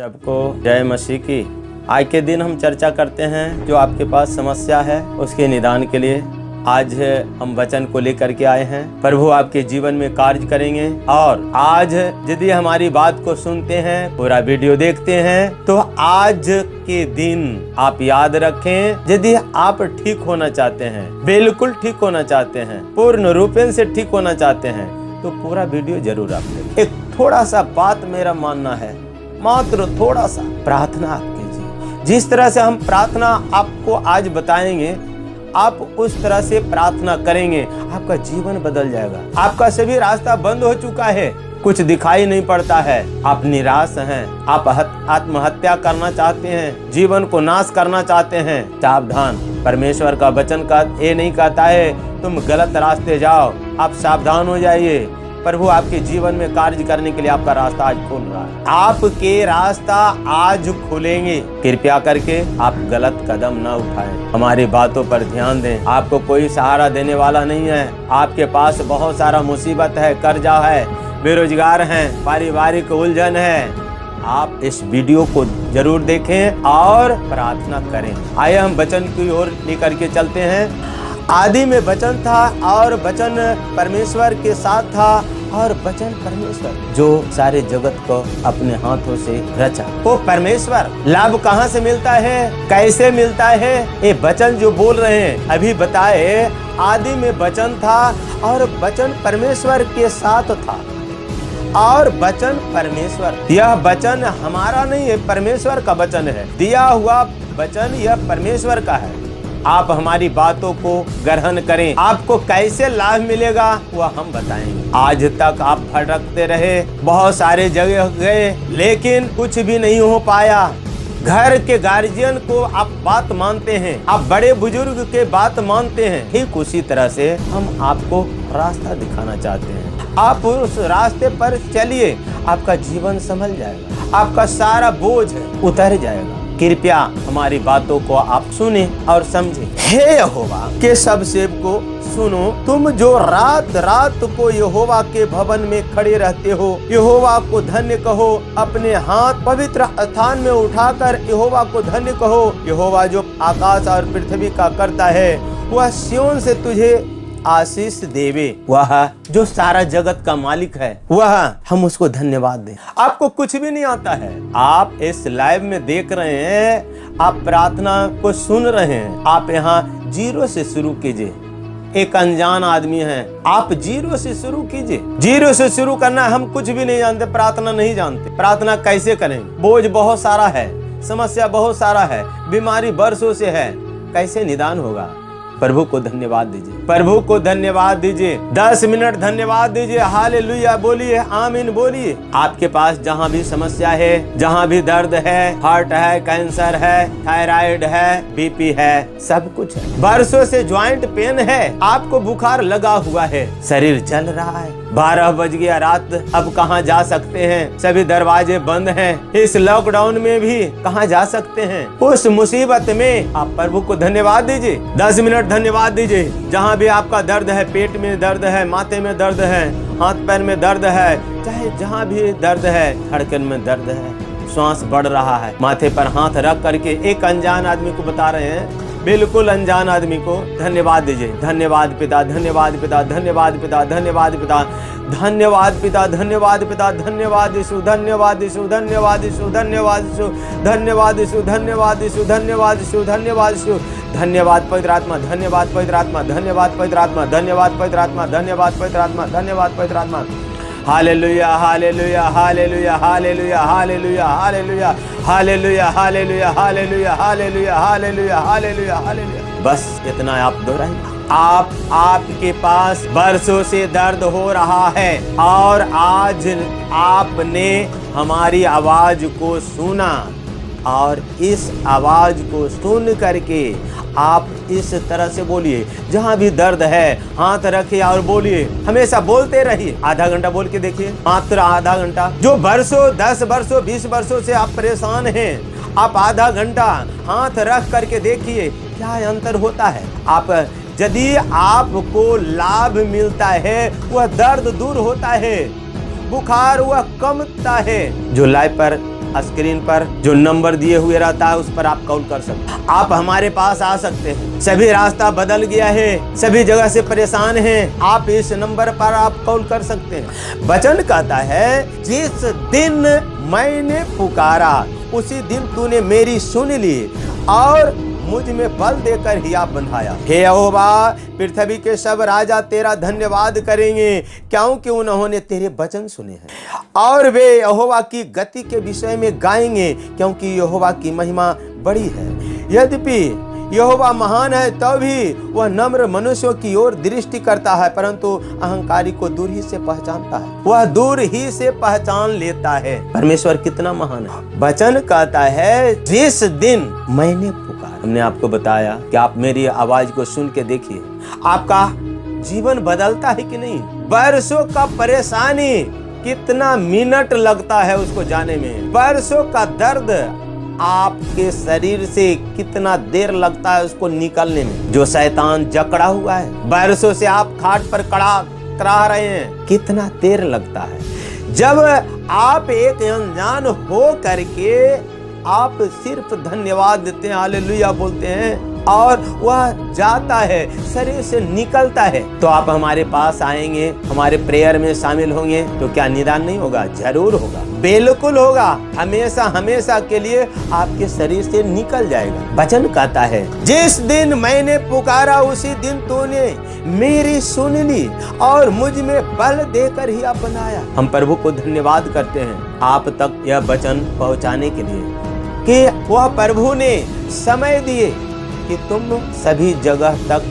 सबको जय मसीह की। आज के दिन हम चर्चा करते हैं जो आपके पास समस्या है उसके निदान के लिए। आज हम वचन को लेकर के आए हैं। प्रभु आपके जीवन में कार्य करेंगे और आज यदि हमारी बात को सुनते हैं, पूरा वीडियो देखते हैं, तो आज के दिन आप याद रखें, यदि आप ठीक होना चाहते हैं, बिल्कुल ठीक होना चाहते हैं, पूर्ण रूपेण से ठीक होना चाहते हैं, तो पूरा वीडियो जरूर आप देखें। एक थोड़ा सा बात मेरा मानना है, मात्र थोड़ा सा प्रार्थना आप कीजिए। जिस तरह से हम प्रार्थना आपको आज बताएंगे, आप उस तरह से प्रार्थना करेंगे, आपका जीवन बदल जाएगा। आपका सभी रास्ता बंद हो चुका है, कुछ दिखाई नहीं पड़ता है, आप निराश हैं, आप आत्महत्या करना चाहते हैं, जीवन को नाश करना चाहते हैं, सावधान। परमेश्वर का वचन का ये नहीं कहता है तुम गलत रास्ते जाओ, आप सावधान हो जाइए। प्रभु आपके जीवन में कार्य करने के लिए आपका रास्ता आज खोल रहा है। आपके रास्ता आज खुलेंगे। कृपया करके आप गलत कदम न उठाएं, हमारी बातों पर ध्यान दें। आपको कोई सहारा देने वाला नहीं है। आपके पास बहुत सारा मुसीबत है, कर्जा है, बेरोजगार हैं, पारिवारिक उलझन है। आप इस वीडियो को जरूर देखें और प्रार्थना करें। आइए हम वचन की ओर लेकर के चलते हैं। आदि में वचन था और वचन परमेश्वर के साथ था और वचन परमेश्वर जो सारे जगत को अपने हाथों से रचा। वो परमेश्वर लाभ कहाँ से मिलता है, कैसे मिलता है, ये वचन जो बोल रहे हैं अभी बताए। आदि में वचन था और वचन परमेश्वर के साथ था और वचन परमेश्वर। यह वचन हमारा नहीं है, परमेश्वर का वचन है। दिया हुआ वचन यह परमेश्वर का है। आप हमारी बातों को ग्रहण करें। आपको कैसे लाभ मिलेगा वह हम बताएंगे। आज तक आप भटकते रहे, बहुत सारे जगह गए, लेकिन कुछ भी नहीं हो पाया। घर के गार्जियन को आप बात मानते हैं, आप बड़े बुजुर्ग के बात मानते हैं, ठीक उसी तरह से हम आपको रास्ता दिखाना चाहते हैं। आप उस रास्ते पर चलिए, आपका जीवन संभल जाएगा, आपका सारा बोझ उतर जाएगा। कृपया हमारी बातों को आप सुने और समझें। हे यहोवा के सब सेवको सुनो, तुम जो रात रात को यहोवा के भवन में खड़े रहते हो, यहोवा को धन्य कहो। अपने हाथ पवित्र स्थान में उठाकर यहोवा को धन्य कहो। यहोवा जो आकाश और पृथ्वी का करता है, वह सिय्योन से तुझे आशीष देवे। वह जो सारा जगत का मालिक है, वह हम उसको धन्यवाद दें। आपको कुछ भी नहीं आता है, आप इस लाइव में देख रहे हैं, आप प्रार्थना को सुन रहे हैं। आप यहाँ जीरो से शुरू कीजिए। एक अनजान आदमी है, आप जीरो से शुरू कीजिए। जीरो से शुरू करना, हम कुछ भी नहीं जानते, प्रार्थना नहीं जानते। प्रार्थना कैसे करेंगे? बोझ बहुत सारा है, समस्या बहुत सारा है, बीमारी बरसों से है, कैसे निदान होगा? प्रभु को धन्यवाद दीजिए, प्रभु को धन्यवाद दीजिए। 10 मिनट धन्यवाद दीजिए। हालेलुया बोलिए, आमीन बोलिए। आपके पास जहाँ भी समस्या है, जहाँ भी दर्द है, हार्ट है, कैंसर है, थायराइड है, बीपी है, सब कुछ है। बरसों से ज्वाइंट पेन है, आपको बुखार लगा हुआ है, शरीर चल रहा है। 12 बज गया रात, अब कहाँ जा सकते हैं? सभी दरवाजे बंद हैं। इस लॉकडाउन में भी कहाँ जा सकते हैं? उस मुसीबत में आप प्रभु को धन्यवाद दीजिए। 10 मिनट धन्यवाद दीजिए। जहाँ भी आपका दर्द है, पेट में दर्द है, माथे में दर्द है, हाथ पैर में दर्द है, चाहे जहाँ भी दर्द है, धड़कन में दर्द है, श्वास बढ़ रहा है, माथे पर हाथ रख करके एक अनजान आदमी को बता रहे हैं, बिल्कुल अनजान आदमी को धन्यवाद दीजिए। धन्यवाद पिता, धन्यवाद पिता, धन्यवाद पिता, धन्यवाद पिता, धन्यवाद पिता, धन्यवाद पिता, धन्यवाद यीशु, धन्यवाद यीशु, धन्यवाद यीशु, धन्यवाद यीशु, धन्यवाद यीशु, धन्यवाद यीशु, धन्यवाद यीशु, धन्यवाद यीशु, धन्यवाद पवित्र आत्मा, धन्यवाद पवित्र आत्मा, धन्यवाद पवित्र आत्मा, धन्यवाद पवित्र आत्मा, धन्यवाद पवित्र आत्मा, धन्यवाद पवित्र आत्मा। Hallelujah, hallelujah, hallelujah, hallelujah, hallelujah, hallelujah, hallelujah, hallelujah, hallelujah, hallelujah, hallelujah, hallelujah, hallelujah. बस इतना आप दोहराइए। आपके पास बरसों से दर्द हो रहा है और आज आपने हमारी आवाज को सुना और इस आवाज को सुन करके आप इस तरह से बोलिए। जहाँ भी दर्द है हाथ रखिए और बोलिए। हमेशा बोलते रहिए। आधा घंटा बोल के देखिए, मात्र आधा घंटा। जो बरसों, 10 वर्षों, 20 वर्षों से आप परेशान हैं, आप आधा घंटा हाथ रख करके देखिए क्या अंतर होता है। आप यदि आपको लाभ मिलता है, वह दर्द दूर होता है, बुखार वह कमता है। जो लाइव पर स्क्रीन पर जो नंबर दिए हुए रहता है उस पर आप कॉल कर सकते हैं। आप हमारे पास आ सकते हैं। सभी रास्ता बदल गया है, सभी जगह से परेशान हैं, आप इस नंबर पर आप कॉल कर सकते हैं। वचन कहता है जिस दिन मैंने पुकारा उसी दिन तूने मेरी सुन ली और मुझ में बल देकर हिया बंधाया। हे यहोवा, पृथ्वी के सब राजा तेरा धन्यवाद करेंगे क्योंकि उन्होंने तेरे वचन सुने हैं, और वे यहोवा की गति के विषय में गाएंगे क्योंकि यहोवा की महिमा बड़ी है। यद्यपि यहोवा महान है तो भी वह नम्र मनुष्यों की ओर दृष्टि करता है, परंतु अहंकारी को दूर ही से पहचानता है। वह दूर ही से पहचान लेता है। परमेश्वर कितना महान है। वचन कहता है जिस दिन मैंने पुकारा। हमने आपको बताया कि आप मेरी आवाज को सुन के देखिए, आपका जीवन बदलता है कि नहीं। बरसों का परेशानी कितना मिनट लगता है उसको जाने में, बरसों का दर्द आपके शरीर से कितना देर लगता है उसको निकलने में। जो शैतान जकड़ा हुआ है, बरसों से आप खाट पर कड़ा रहे हैं, कितना देर लगता है। जब आप एक अनजान हो करके आप सिर्फ धन्यवाद देते हैं, हालेलुया बोलते हैं, और वह जाता है, शरीर से निकलता है, तो आप हमारे पास आएंगे, हमारे प्रेयर में शामिल होंगे, तो क्या निदान नहीं होगा? जरूर होगा, बिल्कुल होगा। हमेशा हमेशा के लिए आपके शरीर से निकल जाएगा। वचन कहता है जिस दिन मैंने पुकारा उसी दिन तूने मेरी सुन ली और मुझ में बल देकर ही आप बनाया। हम प्रभु को धन्यवाद करते हैं आप तक यह वचन पहुंचाने के लिए कि वह प्रभु ने समय दिए कि तुम सभी जगह तक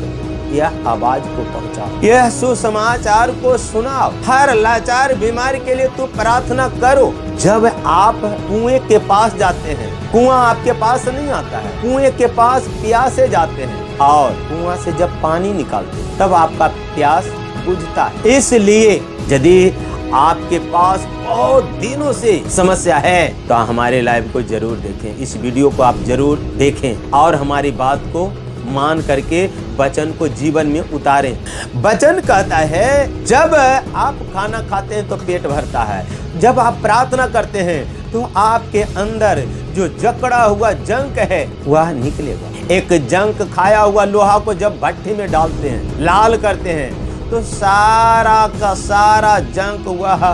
यह आवाज को पहुंचाओ, यह सुसमाचार को सुनाओ। हर लाचार बीमार के लिए तू प्रार्थना करो। जब आप कुएं के पास जाते हैं, कुआं आपके पास नहीं आता है, कुएं के पास प्यासे जाते हैं और कुआं से जब पानी निकालते हैं तब आपका प्यास बुझता है। इसलिए यदि आपके पास बहुत दिनों से समस्या है तो हमारे लाइव को जरूर देखें, इस वीडियो को आप जरूर देखें और हमारी बात को मान करके वचन को जीवन में उतारें। वचन कहता है जब आप खाना खाते हैं तो पेट भरता है, जब आप प्रार्थना करते हैं तो आपके अंदर जो जकड़ा हुआ जंक है वह निकलेगा। एक जंक खाया हुआ लोहा को जब भट्टी में डालते हैं, लाल करते हैं, तो सारा का सारा जंक वह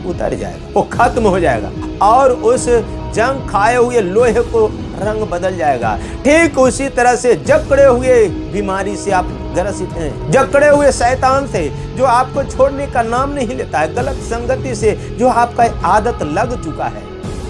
उतर जाएगा, वो खत्म हो जाएगा और उस जंग खाए हुए लोहे को रंग बदल जाएगा। ठीक उसी तरह से जकड़े हुए बीमारी से आप ग्रसित हैं, जकड़े हुए शैतान से जो आपको छोड़ने का नाम नहीं लेता है, गलत संगति से जो आपका आदत लग चुका है,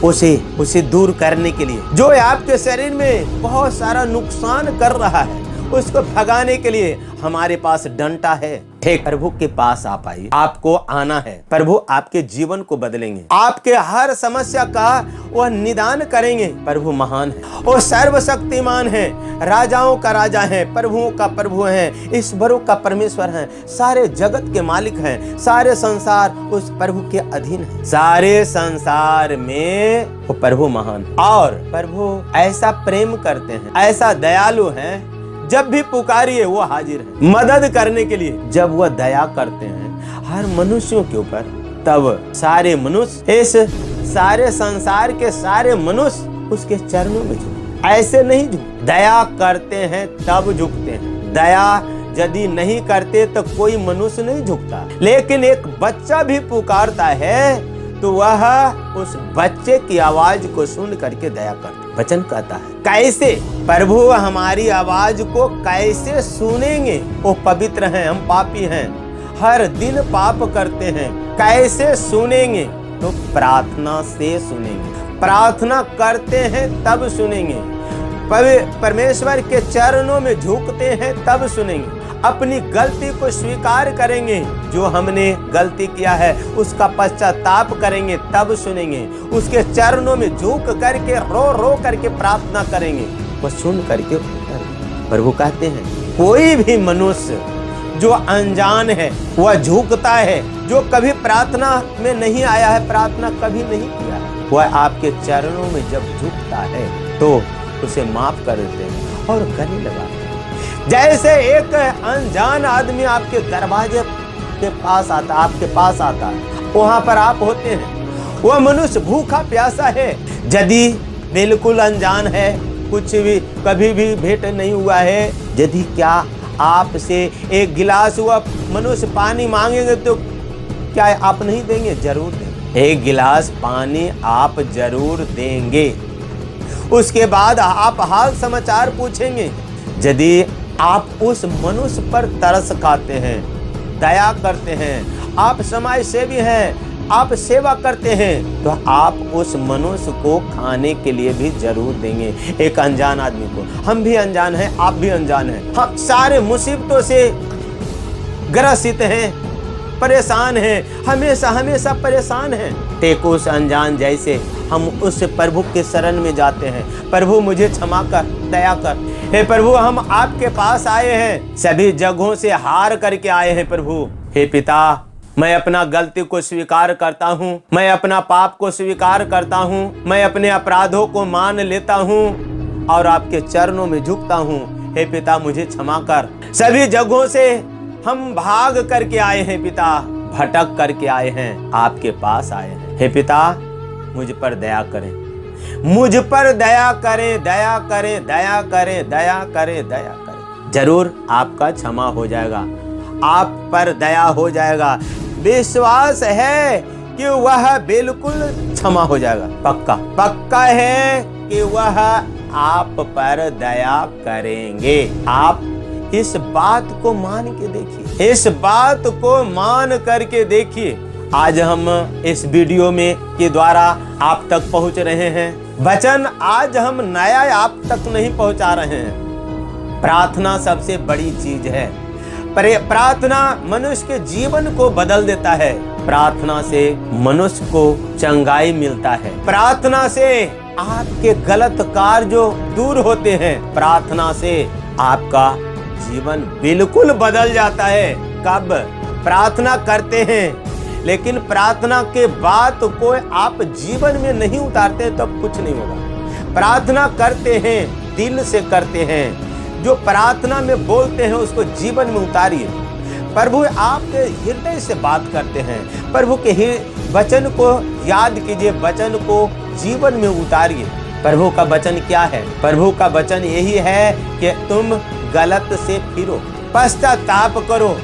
उसे दूर करने के लिए, जो आपके शरीर में बहुत सारा नुकसान कर रहा है, उसको भगाने के लिए हमारे पास डंडा है। ठीक प्रभु के पास आप आइए, आपको आना है। प्रभु आपके जीवन को बदलेंगे, आपके हर समस्या का वह निदान करेंगे। प्रभु महान है, वो सर्वशक्तिमान है, राजाओं का राजा है, प्रभुओं का प्रभु है, ईश्वरों का परमेश्वर है, सारे जगत के मालिक हैं, सारे संसार उस प्रभु के अधीन है। सारे संसार में वो प्रभु महान है और प्रभु ऐसा प्रेम करते हैं, ऐसा दयालु है, जब भी पुकारिए वो हाजिर है मदद करने के लिए। जब वह दया करते हैं हर मनुष्यों के ऊपर, तब सारे मनुष्य, इस सारे संसार के सारे मनुष्य उसके चरणों में झुकते। ऐसे नहीं झुकते, दया करते हैं तब झुकते हैं। दया यदि नहीं करते तो कोई मनुष्य नहीं झुकता, लेकिन एक बच्चा भी पुकारता है तो वह उस बच्चे की आवाज को सुन करके दया करता। वचन कहता है कैसे प्रभु हमारी आवाज को कैसे सुनेंगे? वो पवित्र हैं, हम पापी हैं, हर दिन पाप करते हैं। कैसे सुनेंगे? तो प्रार्थना से सुनेंगे, प्रार्थना करते हैं तब सुनेंगे, परमेश्वर के चरणों में झुकते हैं तब सुनेंगे, अपनी गलती को स्वीकार करेंगे, जो हमने गलती किया है उसका पश्चाताप करेंगे तब सुनेंगे, उसके चरणों में झुक करके रो करके प्रार्थना करेंगे, वो सुन करके उतर। प्रभु कहते हैं कोई भी मनुष्य जो अनजान है वह झुकता है, जो कभी प्रार्थना में नहीं आया है, प्रार्थना कभी नहीं किया है, वह आपके चरणों में जब झुकता है तो उसे माफ कर देते हैं और गले लगाते हैं। जैसे एक अनजान आदमी आपके दरवाजे के पास आता, आपके पास आता है, वहां पर आप होते हैं, वह मनुष्य भूखा प्यासा है, यदि बिल्कुल अनजान है, कुछ भी कभी भी भेंट नहीं हुआ है, यदि क्या आपसे एक गिलास वह मनुष्य पानी मांगेंगे तो क्या आप नहीं देंगे? जरूर देंगे। एक गिलास पानी आप जरूर देंगे। उसके बाद आप हाल समाचार पूछेंगे। यदि आप उस मनुष्य पर तरस खाते हैं, दया करते हैं, आप समाज सेवी हैं, आप सेवा करते हैं, तो आप उस मनुष्य को खाने के लिए भी जरूर देंगे। एक अनजान आदमी को, हम भी अनजान हैं, आप भी अनजान हैं, हम सारे मुसीबतों से ग्रसित हैं, परेशान हैं, हमेशा हमेशा परेशान हैं। एक उस अनजान जैसे हम उस प्रभु के शरण में जाते हैं, प्रभु मुझे क्षमा कर, दया कर। हे प्रभु, हम आपके पास आए हैं, सभी जगहों से हार करके आए हैं प्रभु। हे पिता, मैं अपना गलती को स्वीकार करता हूँ, मैं अपना पाप को स्वीकार करता हूँ, मैं अपने अपराधों को मान लेता हूँ और आपके चरणों में झुकता हूँ। हे पिता, मुझे क्षमा कर। सभी जगहों से हम भाग करके आए हैं पिता, भटक करके आए हैं, आपके पास आए हैं। हे पिता, मुझ पर दया करें, मुझ पर दया करें, दया करें, दया करें, दया करें, दया करें। जरूर आपका क्षमा हो जाएगा, आप पर दया हो जाएगा। विश्वास है कि वह बिल्कुल क्षमा हो जाएगा, पक्का पक्का है कि वह आप पर दया करेंगे। आप इस बात को मान के देखिए, इस बात को मान करके देखिए। आज हम इस वीडियो में के द्वारा आप तक पहुंच रहे हैं। वचन आज हम नया आप तक नहीं पहुंचा रहे हैं। प्रार्थना सबसे बड़ी चीज है। प्रार्थना मनुष्य के जीवन को बदल देता है। प्रार्थना से मनुष्य को चंगाई मिलता है। प्रार्थना से आपके गलत कार्य जो दूर होते हैं। प्रार्थना से आपका जीवन बिल्कुल बदल जाता है। कब? प्रार्थना करते हैं, लेकिन प्रार्थना के बाद को आप जीवन में नहीं उतारते तब कुछ नहीं होगा। प्रार्थना करते हैं, दिल से करते हैं, जो प्रार्थना में बोलते हैं उसको जीवन में उतारिए। प्रभु आपके हृदय से बात करते हैं, प्रभु के वचन को याद कीजिए, वचन को जीवन में उतारिए। प्रभु का वचन क्या है? प्रभु का वचन यही है कि तुम गलत से फिरो, पश्चाताप करो।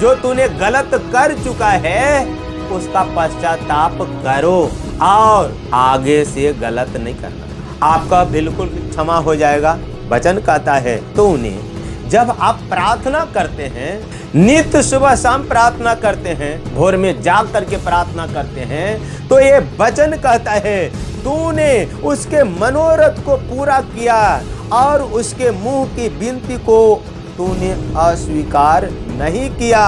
जो तूने गलत कर चुका है उसका पश्चाताप करो और आगे से गलत नहीं करना। आपका बिल्कुल क्षमा हो जाएगा। वचन कहता है तो उन्हें जब आप प्रार्थना करते हैं, नित्य सुबह शाम प्रार्थना करते हैं, भोर में जाग करके प्रार्थना करते हैं, तो ये वचन कहता है तूने उसके मनोरथ को पूरा किया और उसके मुंह की विनती को तूने अस्वीकार नहीं किया।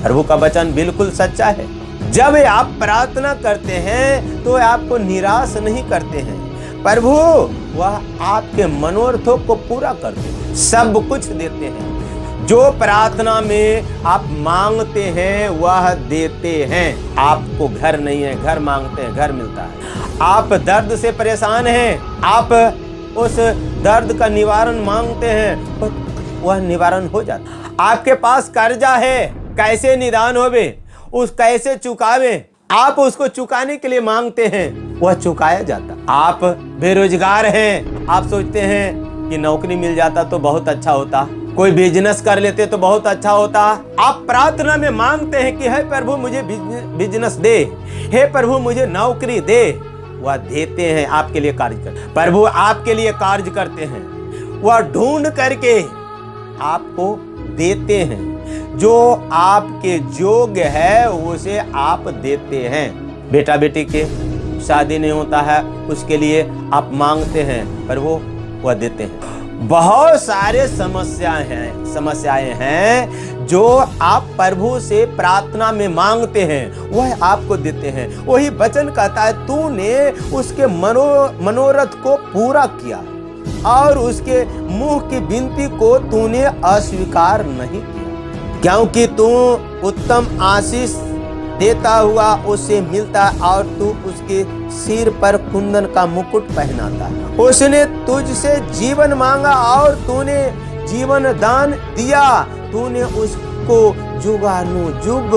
प्रभु का वचन बिल्कुल सच्चा है। जब आप प्रार्थना करते हैं तो आपको निराश नहीं करते हैं। प्रभु वह आपके मनोरथों को पूरा करते हैं, सब कुछ देते हैं। जो प्रार्थना में आप मांगते हैं वह देते हैं। आपको घर नहीं है, घर मांगते हैं, घर मिलता है। आप दर्द से परेशान हैं, आप उस दर्द का निवारण मांगते हैं, वह निवारण हो जाता है। आपके पास कर्जा है, कैसे निदान होवे, उस कैसे चुकावे, आप उसको चुकाने के लिए मांगते हैं, वह चुकाया जाता। आप बेरोजगार हैं, आप सोचते हैं कि नौकरी मिल जाता तो बहुत अच्छा होता, कोई बिजनेस कर लेते तो बहुत अच्छा होता। आप प्रार्थना में मांगते हैं कि हे प्रभु मुझे बिजनेस दे, हे प्रभु मुझे नौकरी दे, वह देते हैं, आपके लिए कार्य करते। प्रभु आपके लिए कार्य करते हैं, वह ढूंढ करके आपको देते हैं। जो आपके योग्य है उसे आप देते हैं। बेटा बेटी के शादी नहीं होता है, उसके लिए आप मांगते हैं, पर वह देते हैं। बहुत सारे समस्याएं हैं जो आप प्रभु से प्रार्थना में मांगते हैं, वह आपको देते हैं। वही वचन कहता है तूने उसके मनोरथ को पूरा किया और उसके मुंह की विनती को तूने अस्वीकार नहीं किया, क्योंकि तू उत्तम आशीष देता हुआ उसे मिलता और तू उसके सिर पर कुंदन का मुकुट पहनाता है। उसने तुझसे जीवन मांगा और तूने जीवन दान दिया, तूने उसको जुगानुजुग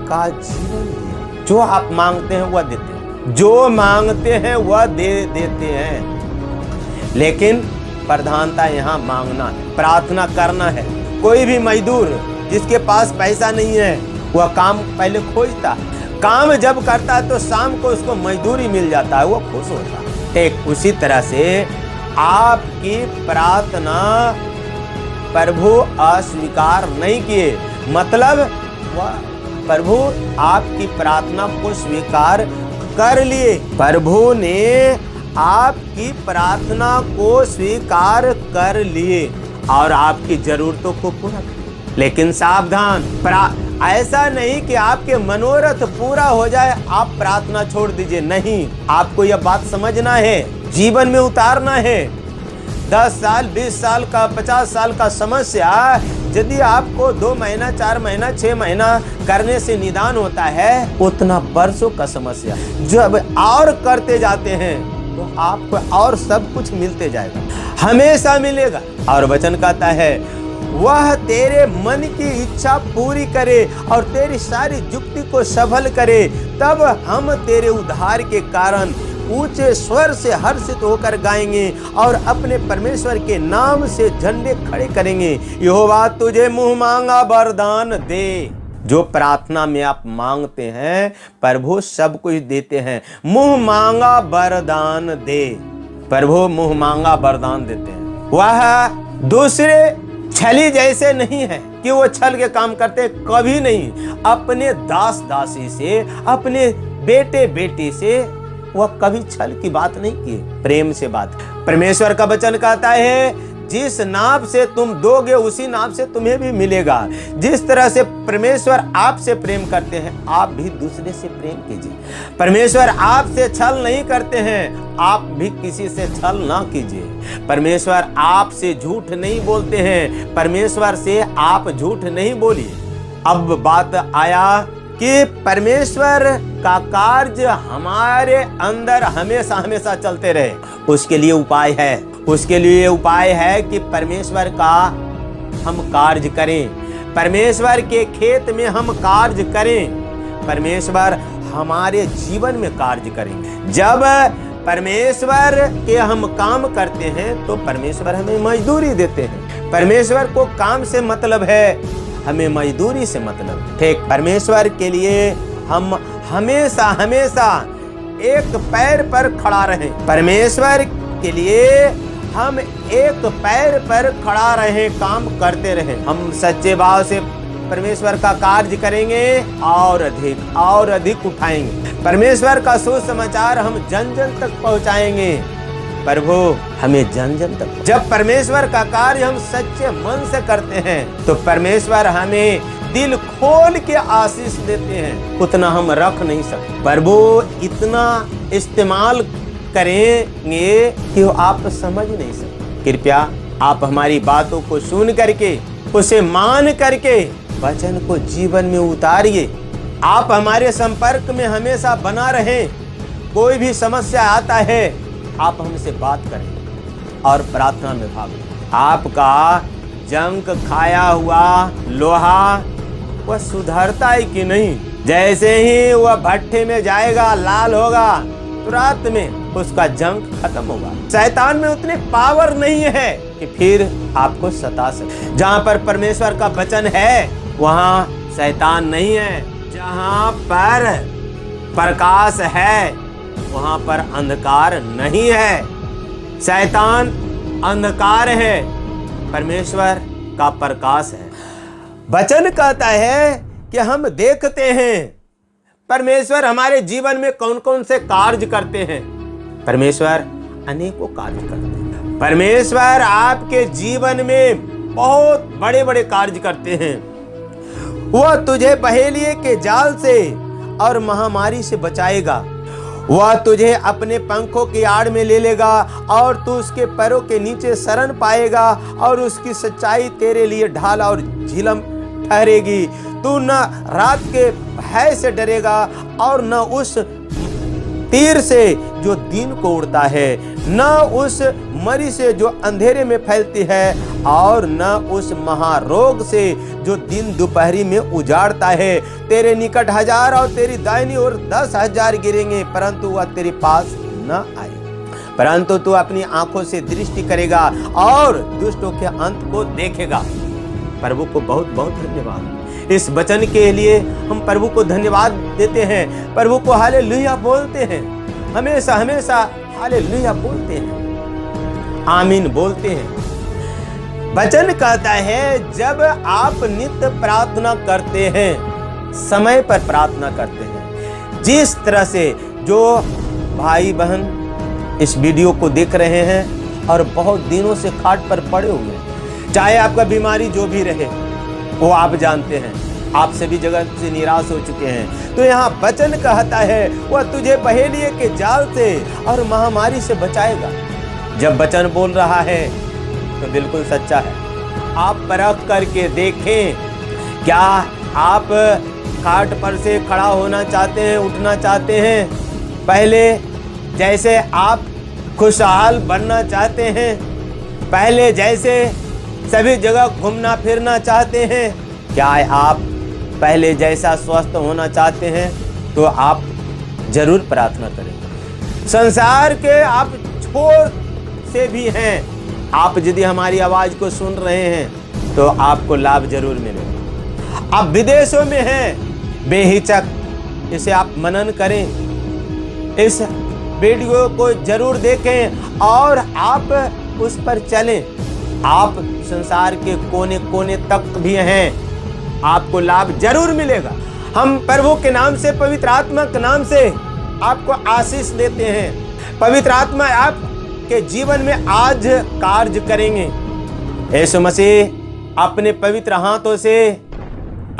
का जीवन दिया। जो आप मांगते हैं वह देते हैं। जो मांगते हैं वह दे देते हैं, लेकिन प्रधानता यहाँ मांगना है, प्रार्थना करना है। कोई भी मजदूर जिसके पास पैसा नहीं है वह काम पहले खोजता है, काम जब करता है तो शाम को उसको मजदूरी मिल जाता है, वो खुश होता है। ठीक उसी तरह से आपकी प्रार्थना प्रभु अस्वीकार नहीं किए, मतलब वह प्रभु आपकी प्रार्थना को स्वीकार कर लिए। प्रभु ने आपकी प्रार्थना को स्वीकार कर लिए और आपकी जरूरतों को पूरा किया। लेकिन सावधान, ऐसा नहीं कि आपके मनोरथ पूरा हो जाए आप प्रार्थना छोड़ दीजिए, नहीं। आपको यह बात समझना है, जीवन में उतारना है। 10 साल 20 साल का 50 साल का समस्या यदि आपको 2 महीना 4 महीना 6 महीना करने से निदान होता है, उतना वर्षों का समस्या जब और करते जाते हैं तो आपको और सब कुछ मिलते जाएगा, हमेशा मिलेगा। और वचन कहता है वह तेरे मन की इच्छा पूरी करे और तेरी सारी युक्ति को सफल करे, तब हम तेरे उद्धार के कारण ऊंचे स्वर से हर्षित होकर गाएंगे और अपने परमेश्वर के नाम से झंडे खड़े करेंगे। यहोवा तुझे मुंह मांगा वरदान दे। जो प्रार्थना में आप मांगते हैं प्रभु सब कुछ देते हैं। मुंह मांगा वरदान दे, प्रभु मुंह मांगा वरदान देते हैं। वह दूसरे छली जैसे नहीं है कि वो छल के काम करते, कभी नहीं। अपने दास दासी से, अपने बेटे बेटी से वह कभी छल की बात नहीं की, प्रेम से बात। परमेश्वर का वचन कहता है जिस नाप से तुम दोगे उसी नाप से तुम्हें भी मिलेगा। जिस तरह से परमेश्वर आपसे प्रेम करते हैं आप भी दूसरे से प्रेम कीजिए। परमेश्वर आपसे छल नहीं करते हैं, आप भी किसी से छल ना कीजिए। परमेश्वर आपसे झूठ नहीं बोलते हैं, परमेश्वर से आप झूठ नहीं बोलिए। अब बात आया कि परमेश्वर का कार्य हमारे अंदर हमेशा हमेशा चलते रहे, उसके लिए उपाय है। उसके लिए उपाय है कि परमेश्वर का हम कार्य करें, परमेश्वर के खेत में हम कार्य करें, परमेश्वर हमारे जीवन में कार्य करेंगे। जब परमेश्वर के हम काम करते हैं तो परमेश्वर हमें मजदूरी देते हैं। परमेश्वर को काम से मतलब है, हमें मजदूरी से मतलब। ठीक परमेश्वर के लिए हम हमेशा हमेशा एक पैर पर खड़ा रहें। परमेश्वर के लिए हम एक पैर पर खड़ा रहे, काम करते रहे। हम सच्चे भाव से परमेश्वर का कार्य करेंगे और अधिक उठाएंगे। परमेश्वर का सुसमाचार हम जन जन तक पहुंचाएंगे। प्रभु हमें जन जन तक, जब परमेश्वर का कार्य हम सच्चे मन से करते हैं तो परमेश्वर हमें दिल खोल के आशीष देते हैं, उतना हम रख नहीं सकते। प्रभु इतना इस्तेमाल करेंगे कि आप समझ नहीं सकते। कृपया आप हमारी बातों को सुन करके, उसे मान करके वचन को जीवन में उतारिए। आप हमारे संपर्क में हमेशा बना रहें। कोई भी समस्या आता है आप हमसे बात करें और प्रार्थना में भाग लें। आपका जंग खाया हुआ लोहा वह सुधरता है कि नहीं? जैसे ही वह भट्ठे में जाएगा लाल होगा, तुरंत में उसका जंग खत्म होगा। शैतान में उतनी पावर नहीं है कि फिर आपको सता सके। जहां पर परमेश्वर का वचन है वहां शैतान नहीं है। जहां पर प्रकाश है वहां पर अंधकार नहीं है। शैतान अंधकार है, परमेश्वर का प्रकाश है। वचन कहता है कि हम देखते हैं परमेश्वर हमारे जीवन में कौन कौन से कार्य करते हैं। परमेश्वर अनेकों कार्य करते हैं। परमेश्वर आपके जीवन में बहुत बड़े बड़े कार्य करते हैं। वह तुझे बहेलिए के जाल से और महामारी से बचाएगा। वह तुझे अपने पंखों की आड़ में ले लेगा और तू उसके पैरों के नीचे शरण पाएगा और उसकी सच्चाई तेरे लिए ढाल और झिलम ठहरेगी। तू न रात के भय से डरेगा और न उस तीर से जो दिन को उड़ता है, न उस मरी से जो अंधेरे में फैलती है और न उस महारोग से जो दिन दोपहरी में उजाड़ता है। तेरे निकट 1000 और तेरी दाहिनी ओर 10,000 गिरेंगे, परंतु वह तेरे पास न आए। परंतु तू अपनी आंखों से दृष्टि करेगा और दुष्टों के अंत को देखेगा। प्रभु को बहुत बहुत धन्यवाद। इस वचन के लिए हम प्रभु को धन्यवाद देते हैं, प्रभु को हालेलुया बोलते हैं, हमेशा हमेशा हालेलुया बोलते हैं, आमीन बोलते हैं। वचन कहता है जब आप नित्य प्रार्थना करते हैं, समय पर प्रार्थना करते हैं, जिस तरह से जो भाई बहन इस वीडियो को देख रहे हैं और बहुत दिनों से खाट पर पड़े हुए हैं, चाहे आपका बीमारी जो भी रहे वो आप जानते हैं, आप सभी जगह से निराश हो चुके हैं, तो यहाँ वचन कहता है वह तुझे पहेलिए के जाल से और महामारी से बचाएगा। जब वचन बोल रहा है तो बिल्कुल सच्चा है। आप परख करके देखें, क्या आप खाट पर से खड़ा होना चाहते हैं, उठना चाहते हैं, पहले जैसे आप खुशहाल बनना चाहते हैं, पहले जैसे सभी जगह घूमना फिरना चाहते हैं, क्या आप पहले जैसा स्वस्थ होना चाहते हैं, तो आप जरूर प्रार्थना करें। संसार के आप छोर से भी हैं, आप यदि हमारी आवाज को सुन रहे हैं तो आपको लाभ जरूर मिलेगा। आप विदेशों में हैं, बेहिचक इसे आप मनन करें, इस वीडियो को जरूर देखें और आप उस पर चलें। आप संसार के कोने कोने तक भी हैं, आपको लाभ जरूर मिलेगा। हम प्रभु के नाम से, पवित्र आत्मा के नाम से आपको आशीष देते हैं। पवित्र आत्मा आपके जीवन में आज कार्य करेंगे। यीशु मसीह अपने पवित्र हाथों से,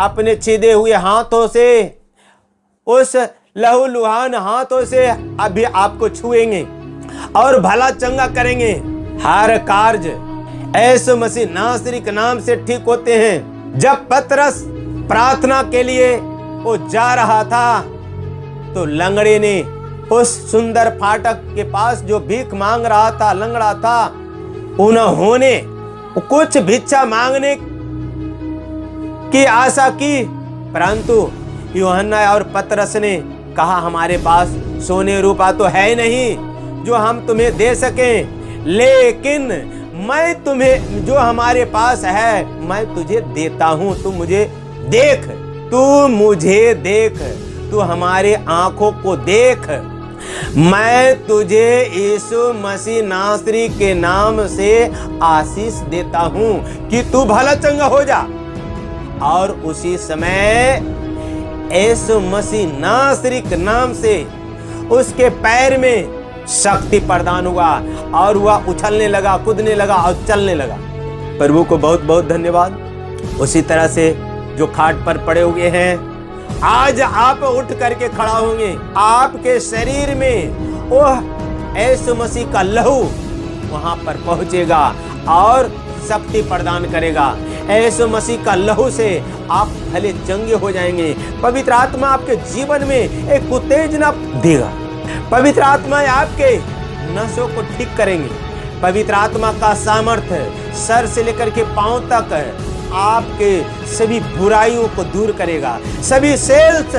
अपने छेदे हुए हाथों से, उस लहू लुहान हाथों से अभी आपको छुएंगे और भला चंगा करेंगे। हर कार्य यीशु मसीह नासरी के नाम से ठीक होते हैं। जब पतरस प्रार्थना के लिए वो जा रहा था तो लंगड़े ने उस सुंदर फाटक के पास जो भीख मांग रहा था, लंगड़ा था, उन्होंने कुछ भिक्षा मांगने की आशा की, परंतु यूहन्ना और पतरस ने कहा हमारे पास सोने रूपा तो है नहीं जो हम तुम्हें दे सकें, लेकिन मैं तुम्हें जो हमारे पास है मैं तुझे देता हूं। तू मुझे देख, तू मुझे देख, तू हमारे आंखों को देख। मैं तुझे यीशु मसीह नासरी के नाम से आशीष देता हूं कि तू भला चंगा हो जा। और उसी समय यीशु मसीह नासरी के नाम से उसके पैर में शक्ति प्रदान हुआ और वह उछलने लगा, कूदने लगा और चलने लगा। प्रभु को बहुत बहुत धन्यवाद। उसी तरह से जो खाट पर पड़े हुए हैं, आज आप उठ करके खड़ा होंगे। आपके शरीर में वह यीशु मसीह का लहू वहां पर पहुंचेगा और शक्ति प्रदान करेगा। यीशु मसीह का लहू से आप भले चंगे हो जाएंगे। पवित्र आत्मा आपके जीवन में एक उत्तेजना देगा। पवित्र आत्मा आपके नसों को ठीक करेंगे। पवित्र आत्मा का सामर्थ्य सर से लेकर के पांव तक आपके सभी बुराइयों को दूर करेगा, सभी सेल्स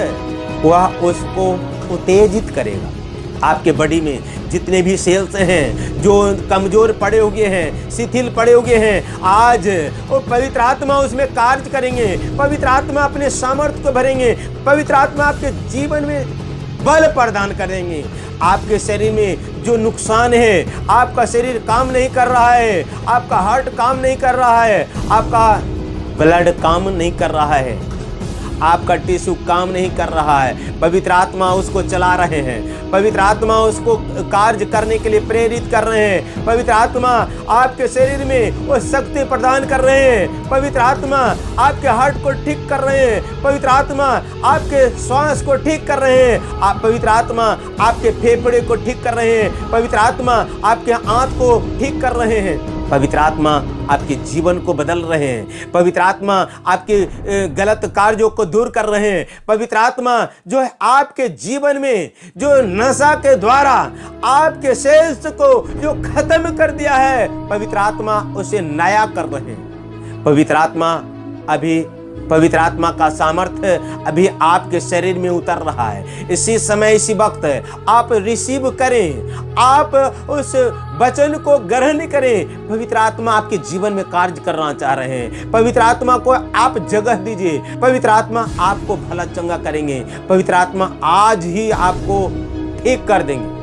वह उसको उत्तेजित करेगा। आपके बॉडी में जितने भी सेल्स हैं जो कमजोर पड़े हुए हैं, शिथिल पड़े हुए हैं, आज वो पवित्र आत्मा उसमें कार्य करेंगे। पवित्र आत्मा अपने सामर्थ्य को भरेंगे। पवित्र आत्मा आपके जीवन में बल प्रदान करेंगे। आपके शरीर में जो नुकसान है, आपका शरीर काम नहीं कर रहा है, आपका हार्ट काम नहीं कर रहा है, आपका ब्लड काम नहीं कर रहा है, आपका टिश्यू काम नहीं कर रहा है, पवित्र आत्मा उसको चला रहे हैं। पवित्र आत्मा उसको कार्य करने के लिए प्रेरित कर रहे हैं। पवित्र आत्मा आपके शरीर में वो शक्ति प्रदान कर रहे हैं। पवित्र आत्मा आपके हार्ट को ठीक कर रहे हैं। पवित्र आत्मा आपके श्वास को ठीक कर रहे हैं। आप पवित्र आत्मा आपके फेफड़े को ठीक कर रहे हैं। पवित्र आत्मा आपके आंत को ठीक कर रहे हैं। पवित्र आत्मा आपके जीवन को बदल रहे हैं। पवित्र आत्मा आपके गलत कार्यों को दूर कर रहे हैं। पवित्र आत्मा जो है आपके जीवन में जो नशा के द्वारा आपके सेल्स को जो खत्म कर दिया है, पवित्र आत्मा उसे नया कर रहे हैं। पवित्र आत्मा अभी पवित्र आत्मा का सामर्थ्य अभी आपके शरीर में उतर रहा है। इसी समय इसी वक्त आप रिसीव करें, आप उस वचन को ग्रहण करें। पवित्र आत्मा आपके जीवन में कार्य करना चाह रहे हैं। पवित्र आत्मा को आप जगह दीजिए। पवित्र आत्मा आपको भला चंगा करेंगे। पवित्र आत्मा आज ही आपको ठीक कर देंगे।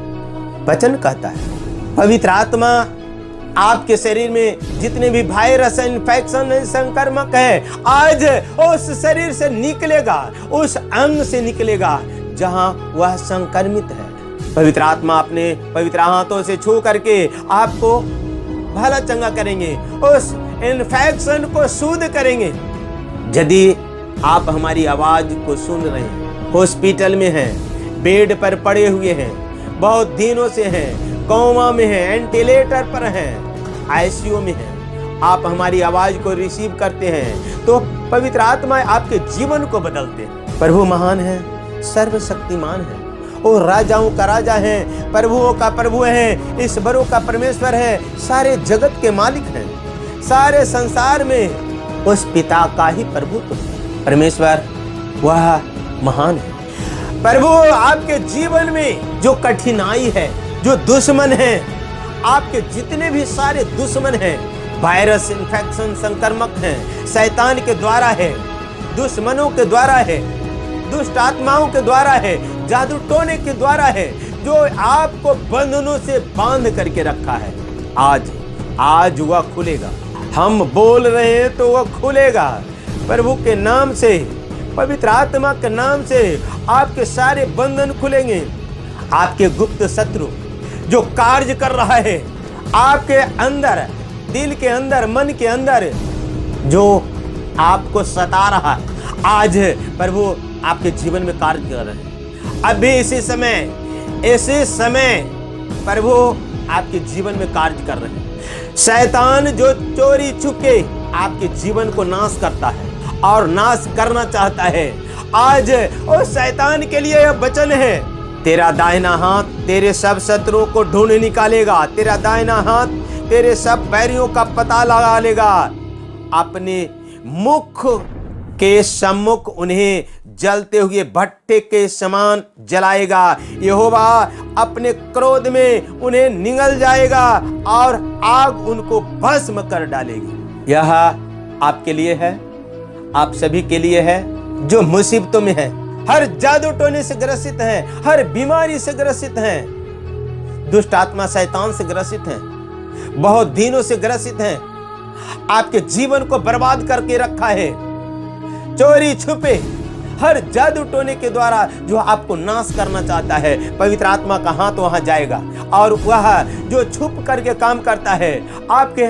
वचन कहता है पवित्र आत्मा आपके शरीर में जितने भी वायरस इन्फेक्शन संक्रमक है, आज उस शरीर से निकलेगा, उस अंग से निकलेगा जहां वह संक्रमित है। पवित्र आत्मा अपने पवित्र हाथों से छू करके आपको भला चंगा करेंगे, उस इन्फेक्शन को शुद्ध करेंगे। यदि आप हमारी आवाज को सुन रहे हैं, हॉस्पिटल में हैं, बेड पर पड़े हुए हैं, बहुत दिनों से हैं, कोमा में हैं, वेंटिलेटर पर हैं, आईसीयू में हैं, आप हमारी आवाज को रिसीव करते हैं तो पवित्र आत्मा आपके जीवन को बदलते हैं। प्रभु महान है, सर्वशक्तिमान है, वो राजाओं का राजा है, प्रभुओं का प्रभु है, ईश्वरों का परमेश्वर है, सारे जगत के मालिक हैं, सारे संसार में उस पिता का ही प्रभुत्व है। परमेश्वर वह महान है। प्रभु आपके जीवन में जो कठिनाई है, जो दुश्मन है, आपके जितने भी सारे दुश्मन हैं, वायरस इन्फेक्शन संक्रमक हैं, शैतान के द्वारा है, दुश्मनों के द्वारा है, दुष्ट आत्माओं के द्वारा है, जादू टोने के द्वारा है, जो आपको बंधनों से बांध करके रखा है, आज वह खुलेगा। हम बोल रहे हैं तो वह खुलेगा। प्रभु के नाम से, पवित्र आत्मा के नाम से आपके सारे बंधन खुलेंगे। आपके गुप्त शत्रु जो कार्य कर रहा है आपके अंदर, दिल के अंदर, मन के अंदर, जो आपको सता रहा है, आज प्रभु आपके जीवन में कार्य कर रहे हैं। अभी इसी समय प्रभु आपके जीवन में कार्य कर रहे हैं। शैतान जो चोरी छुपके आपके जीवन को नाश करता है और नाश करना चाहता है, आज उस शैतान के लिए यह वचन है, तेरा दाहिना हाथ तेरे सब शत्रुओं को ढूंढ निकालेगा, तेरा दाहिना हाथ तेरे सब बैरियों का पता लगा लेगा, अपने मुख के सम्मुख उन्हें जलते हुए भट्टे के समान जलाएगा। यहोवा अपने क्रोध में उन्हें निगल जाएगा और आग उनको भस्म कर डालेगी। यह आपके लिए है, आप सभी के लिए है जो मुसीबतों में है, हर जादू टोने से ग्रसित हैं, हर बीमारी से ग्रसित हैं, दुष्ट आत्मा शैतान से ग्रसित हैं, बहुत दिनों से ग्रसित हैं, आपके जीवन को बर्बाद करके रखा है। चोरी छुपे हर जादू टोने के द्वारा जो आपको नाश करना चाहता है, पवित्र आत्मा का हाथ वहां जाएगा और वह जो छुप करके काम करता है आपके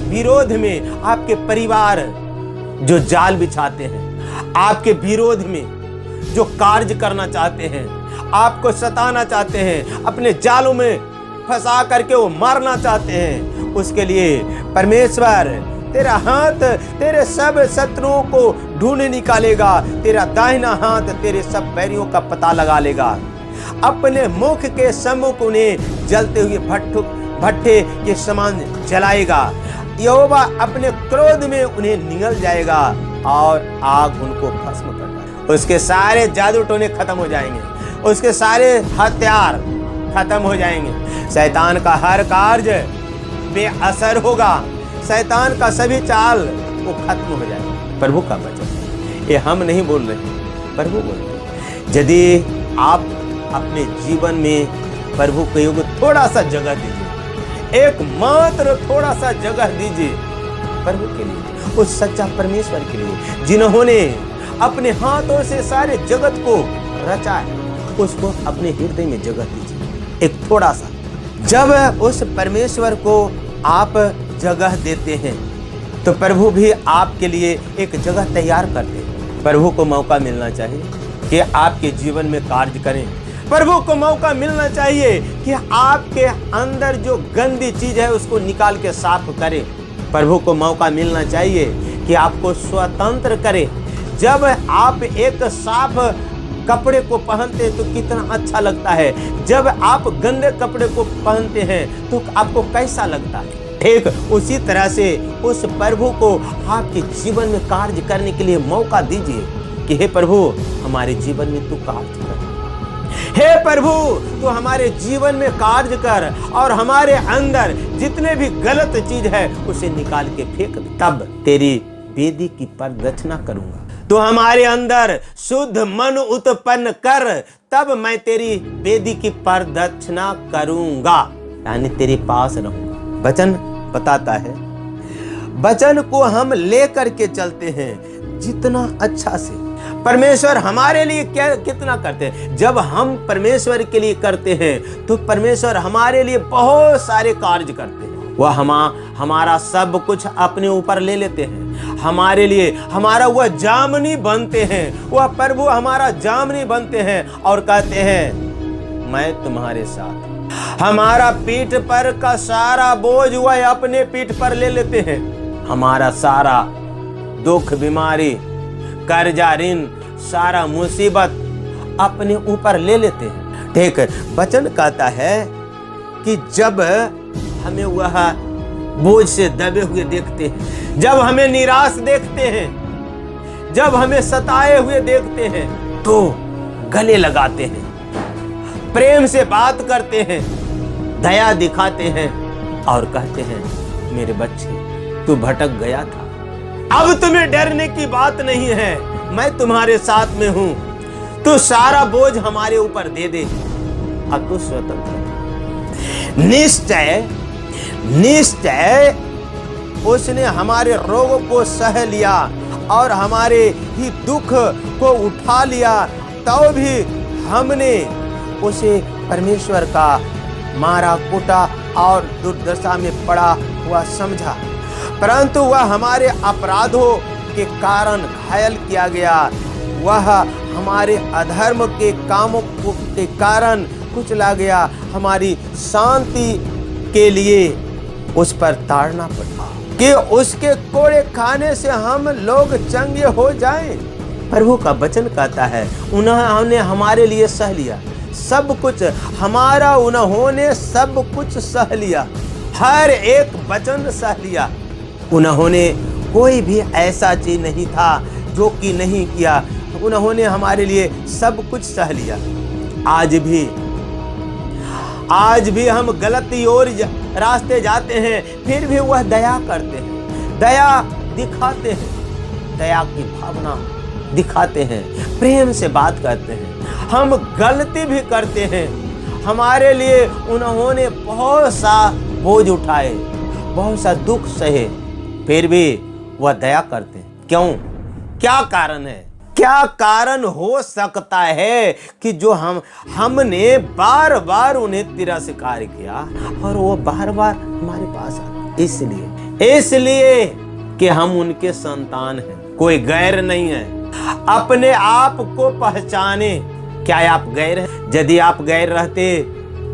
विरोध में, आपके परिवार जो जाल बिछाते हैं, आपके विरोध में जो कार्य करना चाहते हैं, आपको सताना चाहते हैं, अपने जालों में फंसा करके वो मारना चाहते हैं, उसके लिए परमेश्वर तेरा हाथ तेरे सब शत्रुओं को ढूंढ निकालेगा, तेरा दाहिना हाथ तेरे सब बैरियों का पता लगा लेगा, अपने मुख के सम्मुख उन्हें जलते हुए भट्टे के समान जलाएगा। यहोवा अपने क्रोध में उन्हें निगल जाएगा और आग उनको भस्म कर देगा। उसके सारे जादू टोने खत्म हो जाएंगे, उसके सारे हथियार खत्म हो जाएंगे, शैतान का हर कार्य बेअसर होगा, शैतान का सभी चाल वो खत्म हो जाएगा। प्रभु का वचन, ये हम नहीं बोल रहे, प्रभु बोलते हैं। यदि आप अपने जीवन में प्रभु के युग थोड़ा सा जगह दीजिए, एक मात्र थोड़ा सा जगह दीजिए प्रभु के लिए, उस सच्चा परमेश्वर के लिए जिन्होंने अपने हाथों से सारे जगत को रचा है, उसको अपने हृदय में जगह दीजिए, एक थोड़ा सा। जब उस परमेश्वर को आप जगह देते हैं तो प्रभु भी आपके लिए एक जगह तैयार करते हैं। प्रभु को मौका मिलना चाहिए कि आपके जीवन में कार्य करें, प्रभु को मौका मिलना चाहिए कि आपके अंदर जो गंदी चीज है उसको निकाल के साफ करें, प्रभु को मौका मिलना चाहिए कि आपको स्वतंत्र करे। जब आप एक साफ कपड़े को पहनते हैं तो कितना अच्छा लगता है, जब आप गंदे कपड़े को पहनते हैं तो आपको कैसा लगता है। ठीक उसी तरह से उस प्रभु को आपके जीवन में कार्य करने के लिए मौका दीजिए कि हे प्रभु, हमारे जीवन में तू कार्य कर। हे प्रभु, तू हमारे जीवन में कार्य कर और हमारे अंदर जितने भी गलत चीज है उसे निकाल के फेंक दे, तब तेरी वेदी की प्रदक्षिणा करूंगा। तो हमारे अंदर शुद्ध मन उत्पन्न कर, तब मैं तेरी वेदी की प्रदक्षिणा करूंगा, यानी तेरे पास रहूंगा। वचन बताता है, वचन को हम लेकर के चलते हैं जितना अच्छा से। परमेश्वर हमारे लिए क्या कितना करते हैं। जब हम परमेश्वर के लिए करते हैं तो परमेश्वर हमारे लिए बहुत सारे कार्य करते हैं। वह हमारा सब कुछ अपने ऊपर ले लेते हैं, हमारे लिए हमारा वह जामनी बनते हैं। वह प्रभु हमारा जामनी बनते हैं और कहते हैं मैं तुम्हारे साथ। हमारा पीठ पर का सारा बोझ वह अपने पीठ पर ले लेते हैं। हमारा सारा दुख, बीमारी, कर्जा, ऋण, सारा मुसीबत अपने ऊपर ले लेते हैं। ठीक, वचन कहता है कि जब हमें वह बोझ से दबे हुए देखते हैं, जब हमें निराश देखते हैं, जब हमें सताए हुए देखते हैं, तो गले लगाते हैं, प्रेम से बात करते हैं, दया दिखाते हैं और कहते हैं मेरे बच्चे, तू भटक गया था, अब तुम्हें डरने की बात नहीं है, मैं तुम्हारे साथ में हूं। तू सारा बोझ हमारे ऊपर दे दे और तू स्वतंत्र। निश्चय निश्चय उसने हमारे रोगों को सह लिया और हमारे ही दुख को उठा लिया, तो भी हमने उसे परमेश्वर का मारा कूटा और दुर्दशा में पड़ा हुआ समझा। परंतु वह हमारे अपराधों के कारण घायल किया गया, वह हमारे अधर्म के कामों के कारण कुचला गया। हमारी शांति के लिए उस पर ताड़ना पड़ा कि उसके कोड़े खाने से हम लोग चंगे हो जाएं। प्रभु का वचन कहता है उन्होंने हमारे लिए सह लिया सब कुछ, हमारा उन्होंने सब कुछ सह लिया, हर एक वचन सह लिया। उन्होंने कोई भी ऐसा चीज नहीं था जो कि नहीं किया, उन्होंने हमारे लिए सब कुछ सह लिया। आज भी हम गलती और रास्ते जाते हैं, फिर भी वह दया करते हैं, दया दिखाते हैं, दया की भावना दिखाते हैं, प्रेम से बात करते हैं। हम गलती भी करते हैं, हमारे लिए उन्होंने बहुत सा बोझ उठाए, बहुत सा दुख सहे, फिर भी वह दया करते हैं। क्यों? क्या कारण है? क्या कारण हो सकता है कि जो हमने बार बार उन्हें तिरस्कार किया और वो बार बार हमारे पास आते? इसलिए कि हम उनके संतान हैं, कोई गैर नहीं है। अपने आप को पहचाने, क्या आप गैर हैं? यदि आप गैर रहते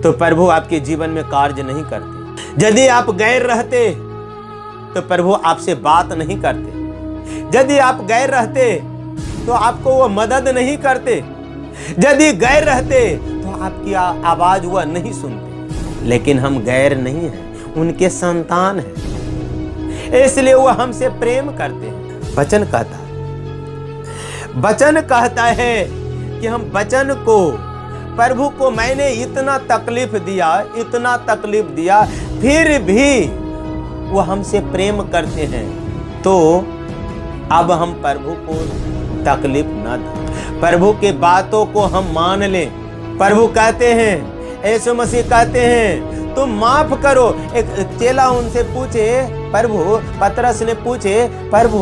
तो प्रभु आपके जीवन में कार्य नहीं करते। यदि आप गैर रहते तो प्रभु आपसे बात नहीं करते। यदि आप गैर रहते तो आपको वो मदद नहीं करते। यदि गैर रहते तो आपकी आवाज वह नहीं सुनते। लेकिन हम गैर नहीं हैं, उनके संतान हैं, इसलिए वह हमसे प्रेम करते हैं। वचन कहता है कि हम वचन को, प्रभु को मैंने इतना तकलीफ दिया, फिर भी वो हमसे प्रेम करते हैं, तो अब हम प्रभु को तकलीफ न दें, प्रभु के बातों को हम मान लें। प्रभु कहते हैं, यीशु मसीह कहते हैं तुम माफ करो। एक चेला उनसे पूछे, प्रभु, पतरस ने पूछे, प्रभु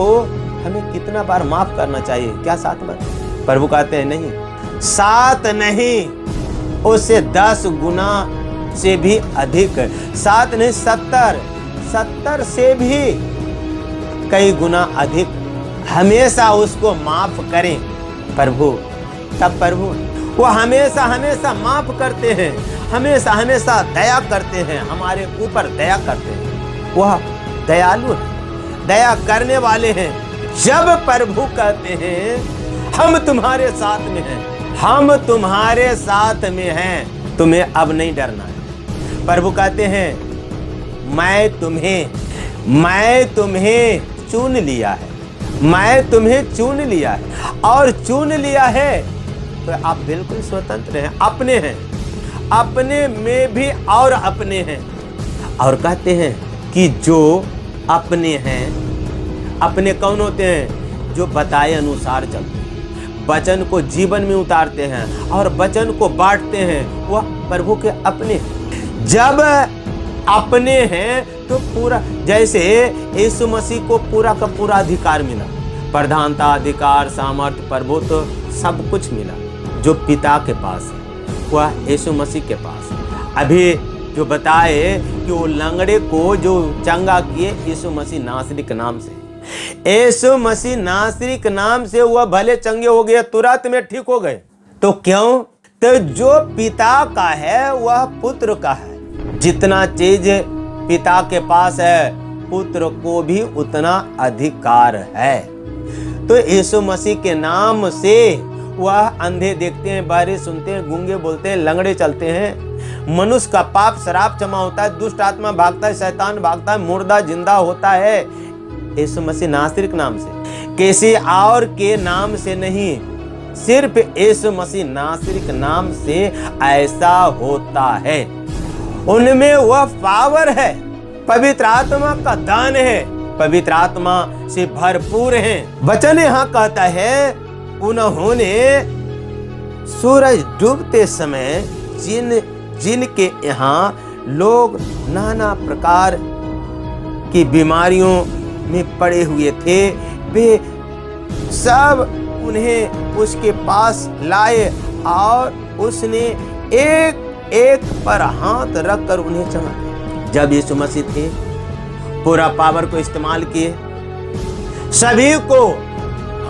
हमें कितना बार माफ करना चाहिए? क्या 7 बार? प्रभु कहते हैं नहीं, 7 नहीं, उससे 10 गुना से भी अधिक, 7 नहीं 70 से भी कई गुना अधिक हमेशा उसको माफ करें प्रभु। तब प्रभु वो हमेशा माफ करते हैं, हमेशा दया करते हैं, हमारे ऊपर दया करते हैं। वह दयालु है, दया करने वाले हैं। जब प्रभु कहते हैं हम तुम्हारे साथ में हैं, हम तुम्हारे साथ में हैं, तुम्हें अब नहीं डरना है। प्रभु कहते हैं मैं तुम्हें चुन लिया है, मैं तुम्हें चुन लिया है, और चुन लिया है तो आप बिल्कुल स्वतंत्र हैं, अपने हैं, अपने में भी और अपने हैं। और कहते हैं कि जो अपने हैं, अपने कौन होते हैं? जो बताए अनुसार चलते हैं, वचन को जीवन में उतारते हैं और वचन को बांटते हैं, वह प्रभु के अपने। जब अपने हैं तो पूरा, जैसे यीशु मसीह को पूरा का पूरा अधिकार मिला, प्रधानता, अधिकार, सामर्थ्य, प्रभुत्व, सब कुछ मिला। जो पिता के पास है वह यीशु मसीह के पास है। अभी जो बताए कि वो लंगड़े को जो चंगा किए यीशु मसीह नासरी के नाम से, यीशु मसीह नासरी के नाम से वह भले चंगे हो गए, तुरंत में ठीक हो गए। तो क्यों? तो जो पिता का है वह पुत्र का है। जितना चीज पिता के पास है, पुत्र को भी उतना अधिकार है। तो यीशु मसीह के नाम से वह अंधे देखते हैं, बहरे सुनते हैं, गूंगे बोलते हैं, लंगड़े चलते हैं, मनुष्य का पाप शराब क्षमा होता है, दुष्ट आत्मा भागता है, शैतान भागता है, मुर्दा जिंदा होता है यीशु मसीह नासरी के नाम से, किसी और के नाम से नहीं, सिर्फ यीशु मसीह नासरी के नाम से ऐसा होता है। उनमें वह पावर है, पवित्र आत्मा का दान है, पवित्र आत्मा से भरपूर है। वचन यहाँ कहता है उन्होंने सूरज डूबते समय जिनके यहाँ लोग नाना प्रकार की बीमारियों में पड़े हुए थे, वे सब उन्हें उसके पास लाए और उसने एक एक पर हाथ रखकर उन्हें चंगा किया। जब यीशु मसीह थे पूरा पावर को इस्तेमाल किए, सभी को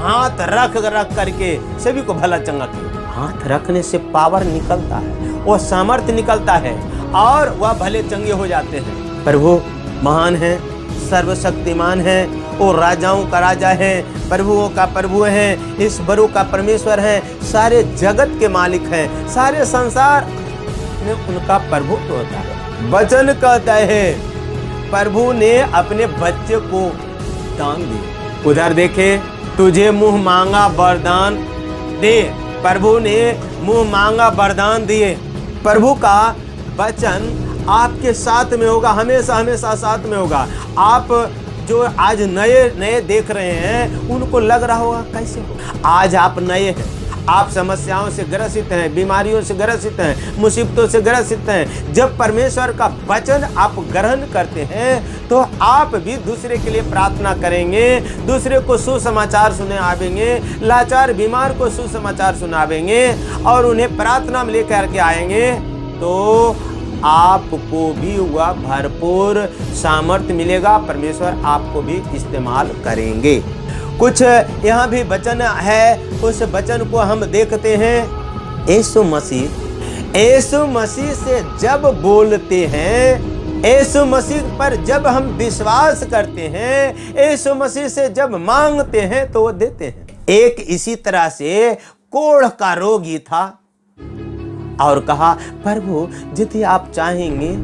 हाथ रख करके सभी को भला चंगा किया। हाथ रखने से पावर निकलता है, वो सामर्थ्य निकलता है और वह भले चंगे हो जाते हैं। प्रभु महान है, सर्वशक्तिमान है, वो राजाओं का राजा है, प्रभुओं का प्रभु है, ईश्वरों का परमेश्वर है, सारे जगत के मालिक हैं, सारे संसार में उनका प्रभुत्व होता है। वचन कहता है प्रभु ने अपने बच्चे को दान दिया। उधर देखे, तुझे मुंह मांगा वरदान दे, प्रभु ने मुंह मांगा वरदान दिए। प्रभु का वचन आपके साथ में होगा, हमेशा हमेशा साथ में होगा। आप जो आज नए देख रहे हैं उनको लग रहा होगा कैसे होगा। आज आप नए हैं, आप समस्याओं से ग्रसित हैं, बीमारियों से ग्रसित हैं, मुसीबतों से ग्रसित हैं। जब परमेश्वर का वचन आप ग्रहण करते हैं तो आप भी दूसरे के लिए प्रार्थना करेंगे, दूसरे को सुसमाचार सुनावेंगे, लाचार बीमार को सुसमाचार सुनावेंगे और उन्हें प्रार्थना में लेकर के आएंगे, तो आपको भी वह भरपूर सामर्थ्य मिलेगा, परमेश्वर आपको भी इस्तेमाल करेंगे। कुछ यहाँ भी वचन है, उस वचन को हम देखते हैं। यीशु मसीह से जब बोलते हैं, यीशु मसीह पर जब हम विश्वास करते हैं, यीशु मसीह से जब मांगते हैं तो वो देते हैं। एक इसी तरह से कोढ़ का रोगी था और कहा, प्रभु यदि आप चाहेंगे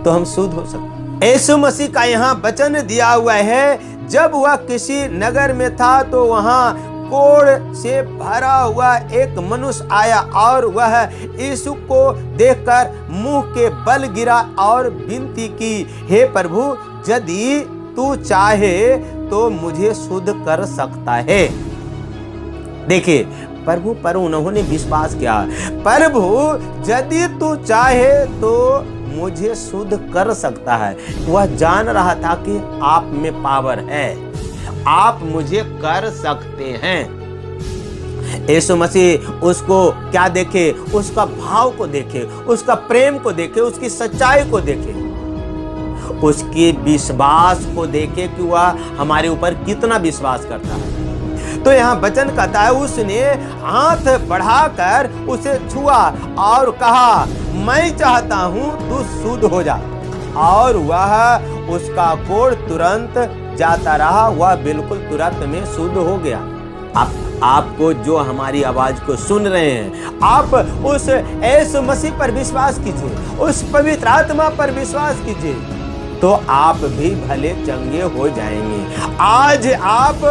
तो हम शुद्ध हो सकते। यीशु मसीह का यहाँ वचन दिया हुआ है, जब वह किसी नगर में था तो वहां कोढ़ से भरा हुआ एक मनुष्य आया और वह यीशु को देखकर मुंह के बल गिरा और विनती की, हे प्रभु यदि तू चाहे तो मुझे शुद्ध कर सकता है। देखिए, प्रभु पर उन्होंने विश्वास किया, प्रभु यदि तू चाहे तो मुझे शुद्ध कर सकता है। वह जान रहा था कि आप में पावर है, आप मुझे कर सकते हैं। यीशु मसीह उसको क्या देखे? उसका भाव को देखे, उसका प्रेम को देखे, उसकी सच्चाई को देखे, उसके विश्वास को देखे कि वह हमारे ऊपर कितना विश्वास करता है। तो यहाँ वचन कहता है, उसने हाथ बढ़ाकर उसे छुआ और कहा, मैं चाहता हूं तू शुद्ध हो जा। और वह उसका कोढ़ तुरंत जाता रहा, वह बिल्कुल तुरंत में शुद्ध हो गया। आपको जो हमारी आवाज को सुन रहे हैं, आप उस यीशु मसीह पर विश्वास कीजिए, उस पवित्र आत्मा पर विश्वास कीजिए। तो आप भी भले चंगे हो जाएंगे। आज आप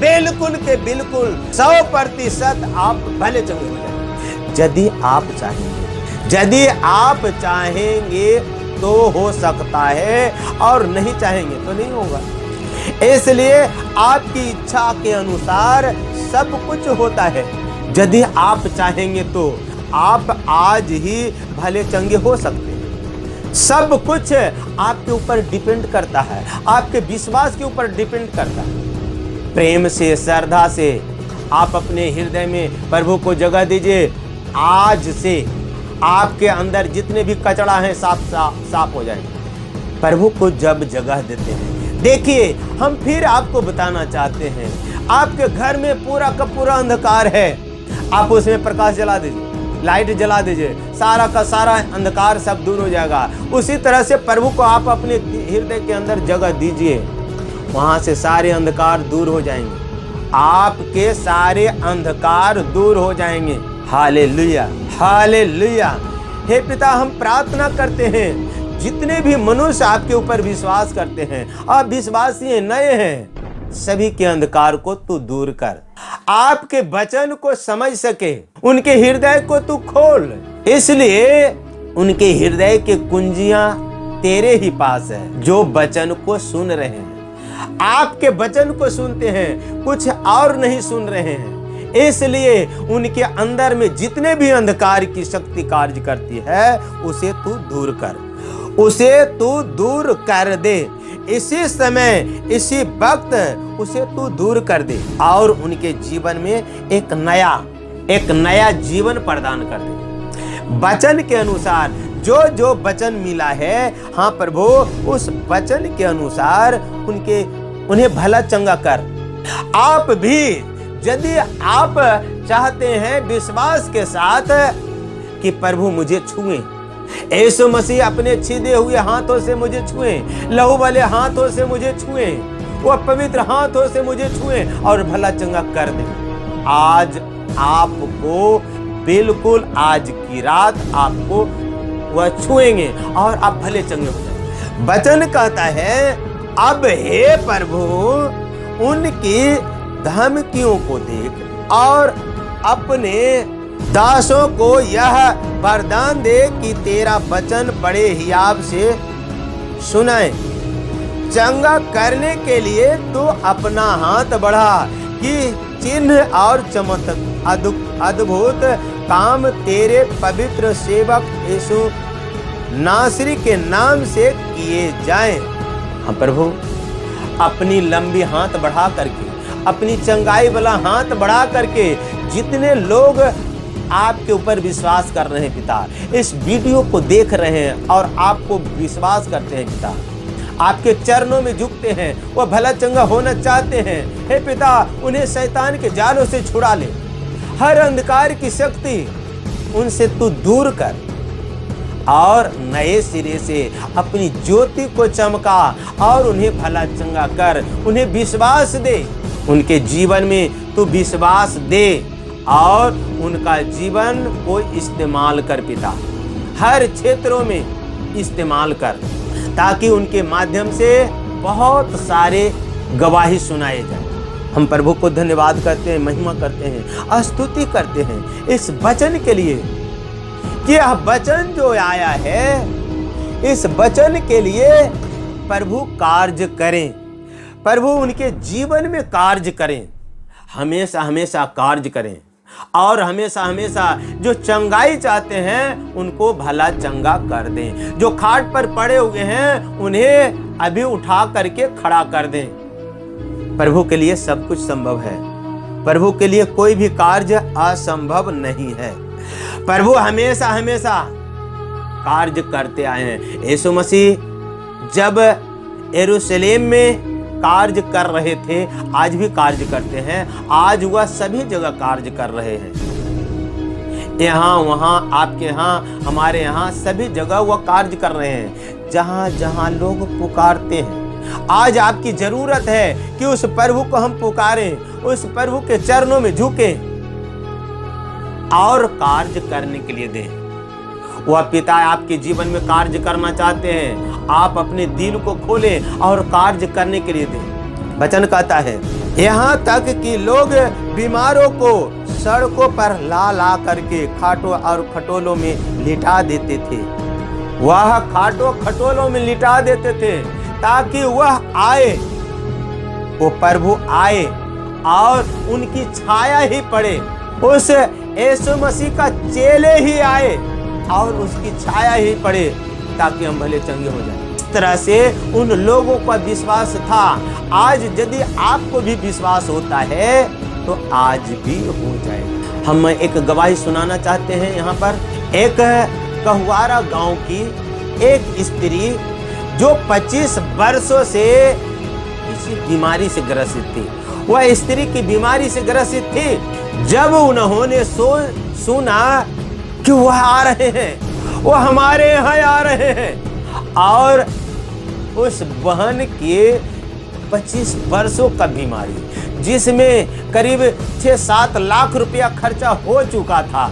बिल्कुल के बिल्कुल 100% आप भले चंगे हो जाएंगे यदि आप चाहेंगे। यदि आप चाहेंगे तो हो सकता है, और नहीं चाहेंगे तो नहीं होगा। इसलिए आपकी इच्छा के अनुसार सब कुछ होता है। यदि आप चाहेंगे तो आप आज ही भले चंगे हो सकते हैं। सब कुछ आपके ऊपर डिपेंड करता है, आपके विश्वास के ऊपर डिपेंड करता है। प्रेम से, श्रद्धा से आप अपने हृदय में प्रभु को जगह दीजिए। आज से आपके अंदर जितने भी कचरा है साफ हो जाएंगे प्रभु को जब जगह देते हैं। देखिए, हम फिर आपको बताना चाहते हैं, आपके घर में पूरा का पूरा अंधकार है, आप उसमें प्रकाश जला दीजिए, लाइट जला दीजिए, सारा का सारा अंधकार सब दूर हो जाएगा। उसी तरह से प्रभु को आप अपने हृदय के अंदर जगह दीजिए, वहां से सारे अंधकार दूर हो जाएंगे, आपके सारे अंधकार दूर हो जाएंगे। Hallelujah, hallelujah. हे पिता, हम प्रार्थना करते हैं, जितने भी मनुष्य आपके ऊपर विश्वास करते हैं, आप विश्वासी नए हैं, सभी के अंधकार को तू दूर कर, आपके वचन को समझ सके, उनके हृदय को तू खोल। इसलिए उनके हृदय के कुंजियां तेरे ही पास है, जो वचन को सुन रहे हैं, आपके वचन को सुनते हैं, कुछ और नहीं सुन रहे हैं। इसलिए उनके अंदर में जितने भी अंधकार की शक्ति कार्य करती है, उसे तू दूर कर, उसे तू दूर कर दे। इसी समय, इसी वक्त उसे तू दूर कर दे और उनके जीवन में एक नया जीवन प्रदान कर दे। वचन के अनुसार जो जो वचन मिला है, हाँ प्रभु, उस वचन के अनुसार उन्हें भला चंगा कर। आप भी यदि आप चाहते हैं विश्वास के साथ कि प्रभु मुझे छुए, यीशु मसीह अपने छिदे हुए हाथों से मुझे छुए, लहू वाले हाथों से मुझे छुए, वो पवित्र हाथों से मुझे छुए और भला चंगा कर दे। आज आपको बिल्कुल, आज की रात आपको वह छुएंगे और आप भले चंगे हो जाएंगे। वचन कहता है, अब हे प्रभु उनकी धमकियों को देख और अपने दासों को यह वरदान दे कि तेरा वचन बड़े हियाव से सुनाए। चंगा करने के लिए तू अपना हाथ बढ़ा कि चिन्ह और अद्भुत काम तेरे पवित्र सेवक यीशु नासरी के नाम से किए जाएं। हाँ प्रभु, अपनी लंबी हाथ बढ़ा करके, अपनी चंगाई वाला हाथ बढ़ा करके जितने लोग आपके ऊपर विश्वास कर रहे हैं पिता, इस वीडियो को देख रहे हैं और आपको विश्वास करते हैं पिता, आपके चरणों में झुकते हैं, वो भला चंगा होना चाहते हैं, हे पिता उन्हें शैतान के जालों से छुड़ा ले, हर अंधकार की शक्ति उनसे तू दूर कर और नए सिरे से अपनी ज्योति को चमका और उन्हें भला चंगा कर, उन्हें विश्वास दे, उनके जीवन में तू विश्वास दे और उनका जीवन को इस्तेमाल कर पिता, हर क्षेत्रों में इस्तेमाल कर, ताकि उनके माध्यम से बहुत सारे गवाही सुनाए जाए। हम प्रभु को धन्यवाद करते हैं, महिमा करते हैं, स्तुति करते हैं इस वचन के लिए कि यह वचन जो आया है, इस वचन के लिए प्रभु कार्य करें, प्रभु उनके जीवन में कार्य करें, हमेशा हमेशा कार्य करें और हमेशा हमेशा जो चंगाई चाहते हैं उनको भला चंगा कर दें, जो खाट पर पड़े हुए हैं उन्हें अभी उठा करके खड़ा कर दें। प्रभु के लिए सब कुछ संभव है, प्रभु के लिए कोई भी कार्य असंभव नहीं है। प्रभु हमेशा हमेशा कार्य करते आए हैं। यीशु मसीह जब यरूशलेम में कार्य कर रहे थे, आज भी कार्य करते हैं, आज वह सभी जगह कार्य कर रहे हैं, यहाँ वहाँ, आपके यहाँ, हमारे यहाँ, सभी जगह वह कार्य कर रहे हैं। जहाँ जहाँ लोग पुकारते हैं, आज आपकी जरूरत है कि उस प्रभु को हम पुकारें, उस प्रभु के चरणों में झुकें और कार्य करने के लिए दें, वह पिता आपके जीवन में कार्य करना चाहते हैं। आप अपने दिल को खोलें और कार्य करने के लिए दें। वचन कहता है, यहाँ तक कि लोग बीमारों को सड़कों पर ला ला करके खाटों और खटोलों में लिटा देते थे। वह खाटों खटोलों में लिटा देते थे ताकि वह आए, वो प्रभु आए और उनकी छाया ही पड़े। उस यीशु मसीह का चेले ही आए और उसकी छाया ही पड़े ताकि हम भले चंगे हो जाएं। इस तरह से उन लोगों का विश्वास था। आज यदि आपको भी विश्वास होता है तो आज भी हो जाए। हम एक गवाही सुनाना चाहते हैं। यहाँ पर एक कहुआरा गांव की एक स्त्री जो 25 वर्षों से किसी बीमारी से ग्रसित थी। वह स्त्री की बीमारी से ग्रसित थी। जब उन्होंने सुना कि वह आ रहे हैं, वह हमारे यहाँ आ रहे हैं, और उस बहन के 25 वर्षों का बीमारी जिसमें करीब 6-7 लाख रुपया खर्चा हो चुका था,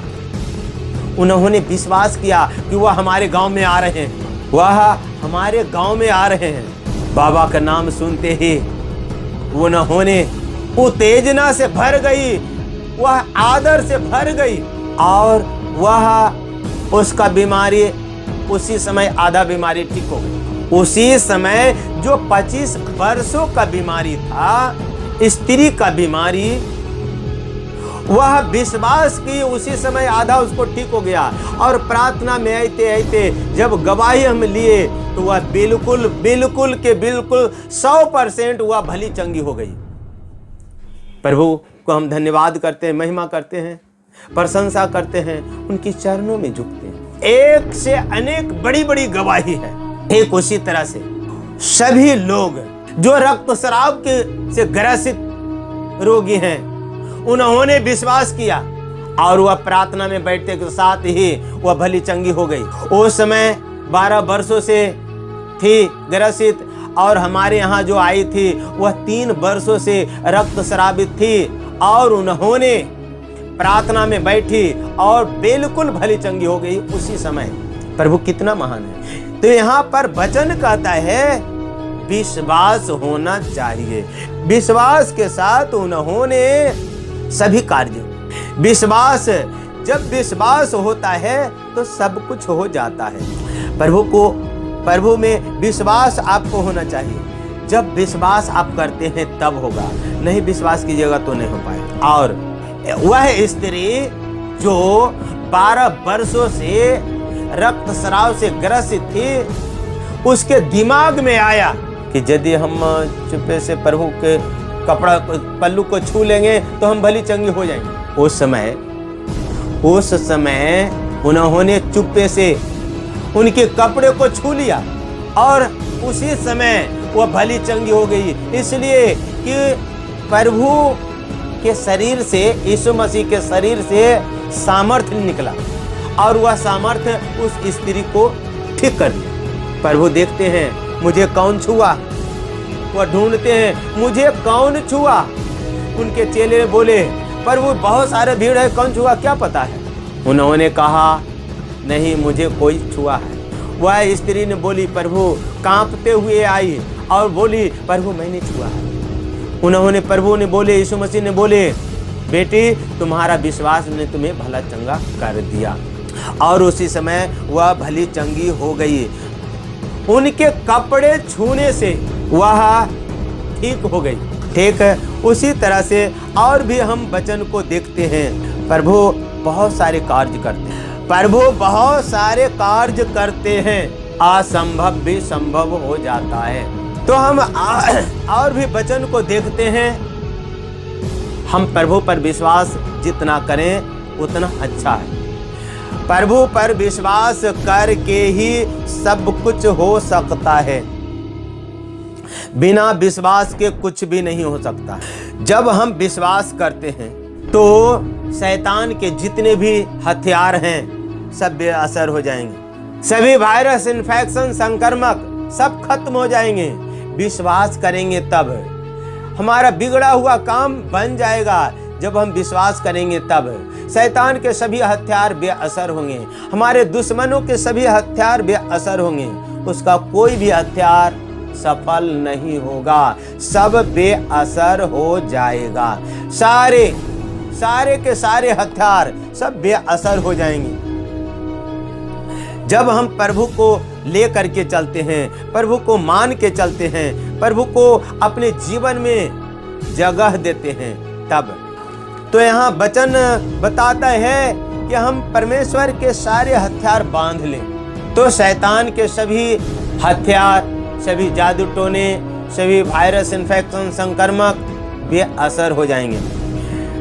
उन्होंने विश्वास किया कि वह हमारे गांव में आ रहे हैं, वह हमारे गांव में आ रहे हैं। बाबा का नाम सुनते ही उन्होंने उत्तेजना से भर गई, वह आदर से भर गई और वह उसका बीमारी उसी समय आधा बीमारी ठीक हो गई। उसी समय जो 25 वर्षों का बीमारी था, स्त्री का बीमारी, वह विश्वास की उसी समय आधा उसको ठीक हो गया। और प्रार्थना में आते आते जब गवाही हम लिए तो वह बिल्कुल 100% वह भली चंगी हो गई। प्रभु को हम धन्यवाद करते हैं, महिमा करते हैं, प्रशंसा करते हैं, उनके चरणों में झुकते हैं। एक से अनेक बड़ी बड़ी गवाही है। एक उसी तरह से सभी लोग जो रक्तस्राव से ग्रसित रोगी हैं, उन्होंने विश्वास किया और वह प्रार्थना में बैठते के साथ ही वह भली चंगी हो गई। उस समय 12 वर्षों से थी ग्रसित और हमारे यहाँ जो आई थी वह 3 वर्षों से रक्तस्रावित थी और उन्होंने प्रार्थना में बैठी और बिल्कुल भली चंगी हो गई उसी समय। प्रभु कितना महान है। तो यहाँ पर वचन कहता है विश्वास होना चाहिए। विश्वास के साथ उन्होंने सभी कार्य, विश्वास, जब विश्वास होता है तो सब कुछ हो जाता है। प्रभु में विश्वास आपको होना चाहिए। जब विश्वास आप करते हैं तब होगा, नहीं विश्वास कीजिएगा तो नहीं हो पाएगा। और वह स्त्री जो 12 वर्षों से रक्तस्राव से ग्रसित थी, उसके दिमाग में आया कि यदि हम चुपे से प्रभु के कपड़ा पल्लू को छू लेंगे तो हम भली चंगी हो जाएंगे। उस समय उन्होंने चुपे से उनके कपड़े को छू लिया और उसी समय वह भली चंगी हो गई। इसलिए कि प्रभु के शरीर से, यीशु मसीह के शरीर से सामर्थ्य निकला और वह सामर्थ्य उस स्त्री को ठीक कर दिया। प्रभु देखते हैं मुझे कौन छुआ, वह ढूंढते हैं मुझे कौन छुआ। उनके चेले बोले प्रभु बहुत सारे भीड़ है, कौन छुआ क्या पता है। उन्होंने कहा नहीं मुझे कोई छुआ है। वह स्त्री ने बोली प्रभु कांपते हुए आई और बोली प्रभु मैंने छुआ है। प्रभु ने बोले, यीशु मसीह ने बोले बेटी तुम्हारा विश्वास ने तुम्हें भला चंगा कर दिया। और उसी समय वह भली चंगी हो गई। उनके कपड़े छूने से वह ठीक हो गई। ठीक है, उसी तरह से और भी हम वचन को देखते हैं। प्रभु बहुत सारे कार्य करते हैं। प्रभु बहुत सारे कार्य करते हैं, असंभव भी संभव हो जाता है। तो हम और भी वचन को देखते हैं। हम प्रभु पर विश्वास जितना करें उतना अच्छा है। प्रभु पर विश्वास करके ही सब कुछ हो सकता है। बिना विश्वास के कुछ भी नहीं हो सकता। जब हम विश्वास करते हैं तो शैतान के जितने भी हथियार हैं सब बेअसर हो जाएंगे। सभी वायरस, इन्फेक्शन, संक्रमक सब खत्म हो जाएंगे। विश्वास करेंगे तब हमारा बिगड़ा हुआ काम बन जाएगा। जब हम विश्वास करेंगे तब शैतान के सभी हथियार बेअसर होंगे, हमारे दुश्मनों के सभी हथियार बेअसर होंगे, उसका कोई भी हथियार सफल नहीं होगा, सब बेअसर हो जाएगा। सारे के सारे हथियार सब बेअसर हो जाएंगे। जब हम प्रभु को ले करके चलते हैं, प्रभु को मान के चलते हैं, प्रभु को अपने जीवन में जगह देते हैं, तब तो यहाँ वचन बताता है कि हम परमेश्वर के सारे हथियार बांध लें, तो शैतान के सभी हथियार, सभी जादू टोने, सभी वायरस इन्फेक्शन, संक्रमक बेअसर हो जाएंगे।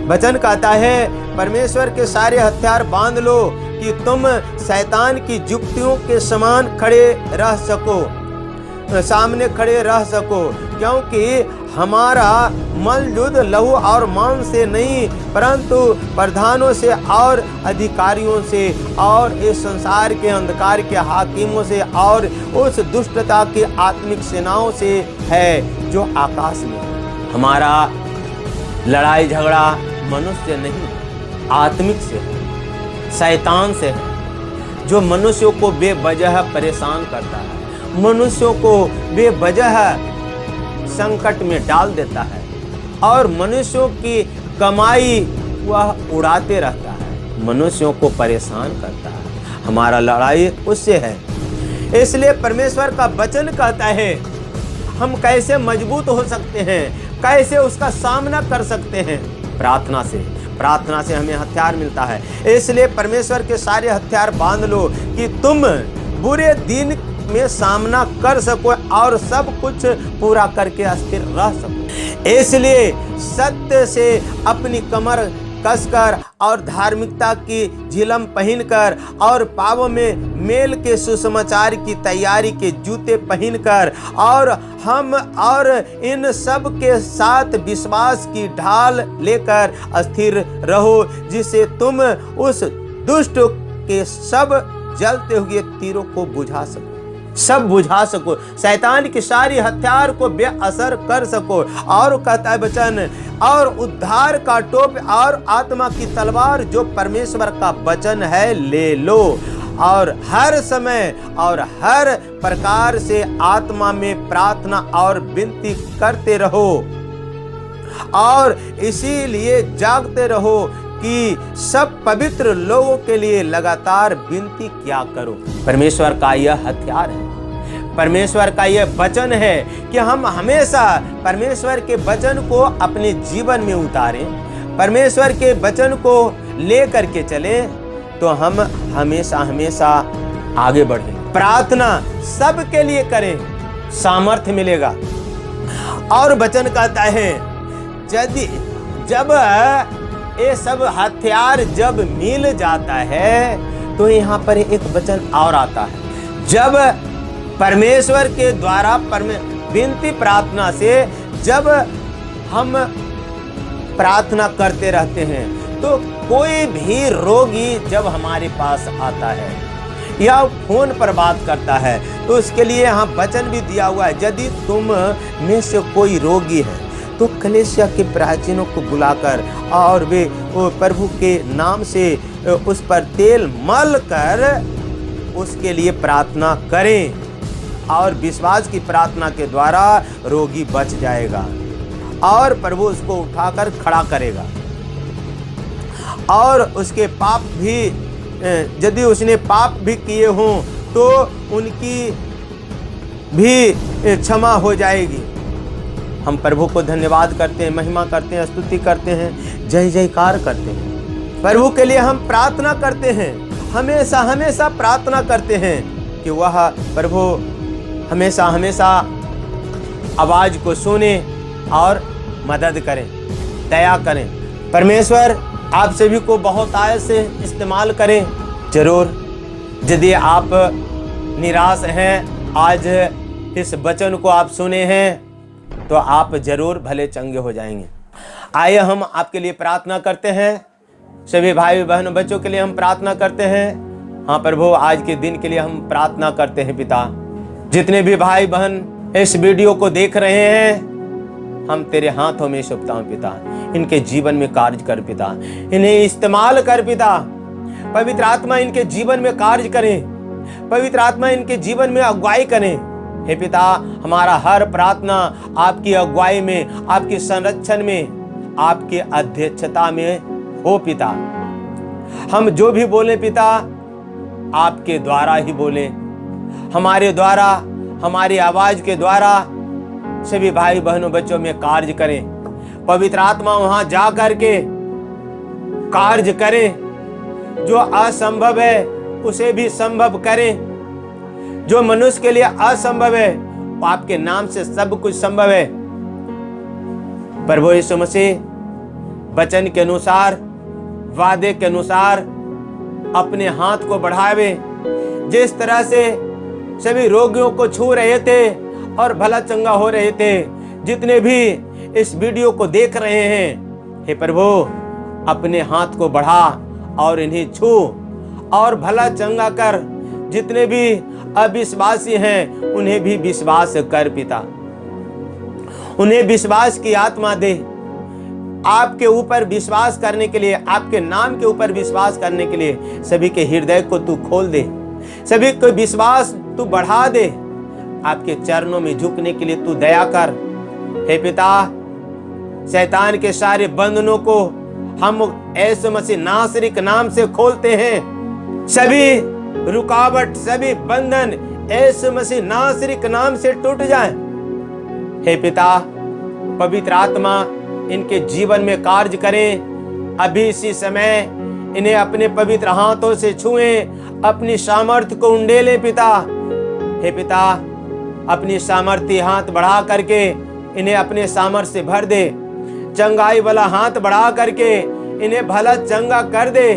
वचन कहता है परमेश्वर के सारे हथियार बांध लो कि तुम शैतान की युक्तियों के समान खड़े रह सको, सामने खड़े रह सको, क्योंकि हमारा मल युद्ध लहू और मांस से नहीं परंतु प्रधानों से और अधिकारियों से और इस संसार के अंधकार के हाकिमों से और उस दुष्टता की आत्मिक सेनाओं से है जो आकाश में है। हमारा लड़ाई झगड़ा मनुष्य नहीं, आत्मिक से है, शैतान से है, जो मनुष्यों को बेवजह परेशान करता है, मनुष्यों को बेवजह संकट में डाल देता है और मनुष्यों की कमाई वह उड़ाते रहता है, मनुष्यों को परेशान करता है। हमारा लड़ाई उससे है। इसलिए परमेश्वर का वचन कहता है हम कैसे मजबूत हो सकते हैं, कैसे उसका सामना कर सकते हैं। प्रार्थना से हमें हथियार मिलता है। इसलिए परमेश्वर के सारे हथियार बांध लो कि तुम बुरे दिन में सामना कर सको और सब कुछ पूरा करके स्थिर रह सको। इसलिए सत्य से अपनी कमर कसकर और धार्मिकता की झिलम पहनकर और पापों में मेल के सुसमाचार की तैयारी के जूते पहनकर और हम और इन सब के साथ विश्वास की ढाल लेकर स्थिर रहो, जिससे तुम उस दुष्ट के सब जलते हुए तीरों को बुझा सको, सब बुझा सको, शैतान की सारी हथियार को बेअसर कर सको। और कहता है वचन, और उद्धार का टोप और आत्मा की तलवार जो परमेश्वर का वचन है ले लो, और हर समय और हर प्रकार से आत्मा में प्रार्थना और विनती करते रहो और इसीलिए जागते रहो कि सब पवित्र लोगों के लिए लगातार विनती क्या करो। परमेश्वर का यह हथियार है, परमेश्वर का यह वचन है कि हम हमेशा परमेश्वर के वचन को अपने जीवन में उतारें, परमेश्वर के वचन को ले करके चलें, तो हम हमेशा आगे बढ़ें। प्रार्थना सबके लिए करें, सामर्थ्य मिलेगा। और वचन कहता है जब ये सब हथियार जब मिल जाता है तो यहाँ पर एक वचन और आता है, जब परमेश्वर के द्वारा विनती प्रार्थना से जब हम प्रार्थना करते रहते हैं तो कोई भी रोगी जब हमारे पास आता है या फोन पर बात करता है तो उसके लिए यहाँ वचन भी दिया हुआ है, यदि तुम में से कोई रोगी है तो कलीसिया के प्राचीनों को बुलाकर और वे प्रभु के नाम से उस पर तेल मल कर उसके लिए प्रार्थना करें, और विश्वास की प्रार्थना के द्वारा रोगी बच जाएगा और प्रभु उसको उठाकर खड़ा करेगा। और उसके पाप भी, यदि उसने पाप भी किए हों तो उनकी भी क्षमा हो जाएगी। हम प्रभु को धन्यवाद करते हैं, महिमा करते हैं, स्तुति करते हैं, जय जयकार करते हैं। प्रभु के लिए हम प्रार्थना करते हैं, हमेशा प्रार्थना करते हैं कि वह प्रभु हमेशा आवाज को सुने और मदद करें, दया करें। परमेश्वर आप सभी को बहुत आयत से इस्तेमाल करें। जरूर यदि आप निराश हैं, आज इस वचन को आप सुने हैं तो आप जरूर भले चंगे हो जाएंगे। आइए हम आपके लिए प्रार्थना करते हैं। सभी भाई बहन बच्चों के लिए हम प्रार्थना करते हैं। हाँ प्रभु, आज के दिन के लिए हम प्रार्थना करते हैं। पिता, जितने भी भाई बहन इस वीडियो को देख रहे हैं, हम तेरे हाथों में सौंपता हूं पिता। इनके जीवन में कार्य कर पिता, इन्हें इस्तेमाल कर पिता। पवित्र आत्मा इनके जीवन में कार्य करें, पवित्र आत्मा इनके जीवन में अगुवाई करें। हे पिता, हमारा हर प्रार्थना आपकी अगुवाई में, आपके संरक्षण में, आपकी अध्यक्षता में हो पिता। हम जो भी बोले पिता, आपके द्वारा ही बोले, हमारे द्वारा, हमारी आवाज के द्वारा सभी भाई बहनों बच्चों में कार्य करें। पवित्र आत्मा वहां जा करके कार्य करें। जो असंभव है उसे भी संभव करें। जो मनुष्य के लिए असंभव है वो आपके नाम से सब कुछ संभव है। प्रभु यीशु मसीह वचन के अनुसार, वादे के अनुसार अपने हाथ को बढ़ावे। जिस तरह से सभी रोगियों को छू रहे थे और भला चंगा हो रहे थे, जितने भी इस वीडियो को देख रहे हैं, हे प्रभु अपने हाथ को बढ़ा और इन्हें छू और भला चंगा कर। जितने भी अविश्वासी हैं उन्हें भी विश्वास कर पिता, उन्हें विश्वास की आत्मा दे। आपके ऊपर विश्वास करने के लिए, आपके नाम के ऊपर विश्वास करने के लिए सभी के हृदय को तू खोल दे, सभी को विश्वास तू बढ़ा दे। आपके चरणों में झुकने के लिए तू दया कर। हे पिता, शैतान के सारे बंधनों को हम यीशु मसीह नासरी के नाम से खोलते हैं। सभी रुकावट, सभी बंधन यीशु मसीह नासरी के नाम से टूट जाएं। हे पिता, पवित्र आत्मा इनके जीवन में कार्य करें। अभी इसी समय इन्हें अपने पवित्र हाथों से छुएं, अपनी सामर्थ्य को उंडेलें पिता। हे पिता, अपनी सामर्थ्य हाथ बढ़ा करके इन्हें अपने सामर्थ्य से भर दे। चंगाई वाला हाथ बढ़ा करके इन्हें भला चंगा कर दे।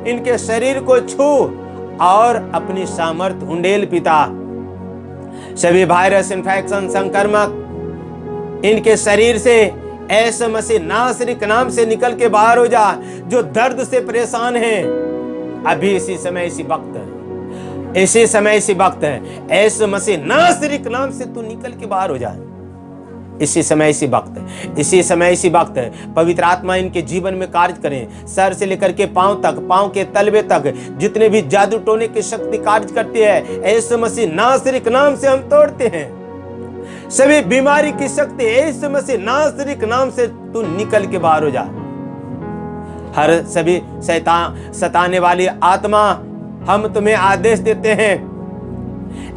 इनके शरीर को छू और अपनी सामर्थ्य उंडेल पिता। सभी वायरस, इन्फेक्शन, संक्रमक इनके शरीर से यीशु मसीह नासरी के नाम से निकल के बाहर हो जा। जो दर्द से परेशान हैं, अभी इसी समय, इसी वक्त, इसी समय, इसी वक्त यीशु मसीह नासरी के नाम से तू निकल के बाहर हो जा। इसी समय, इसी वक्त, इसी समय, इसी वक्त पवित्र आत्मा इनके जीवन में कार्य करें। सर से लेकर के पांव तक, पांव के तलवे तक जितने भी जादू टोने की शक्ति कार्य करती है, यीशु मसीह नासरी के नाम से हम तोड़ते हैं। सभी बीमारी की शक्ति यीशु मसीह नासरी के नाम से तू निकल के बाहर हो जा। हर सभी शैतान, सताने वाली आत्मा, हम तुम्हें आदेश देते हैं,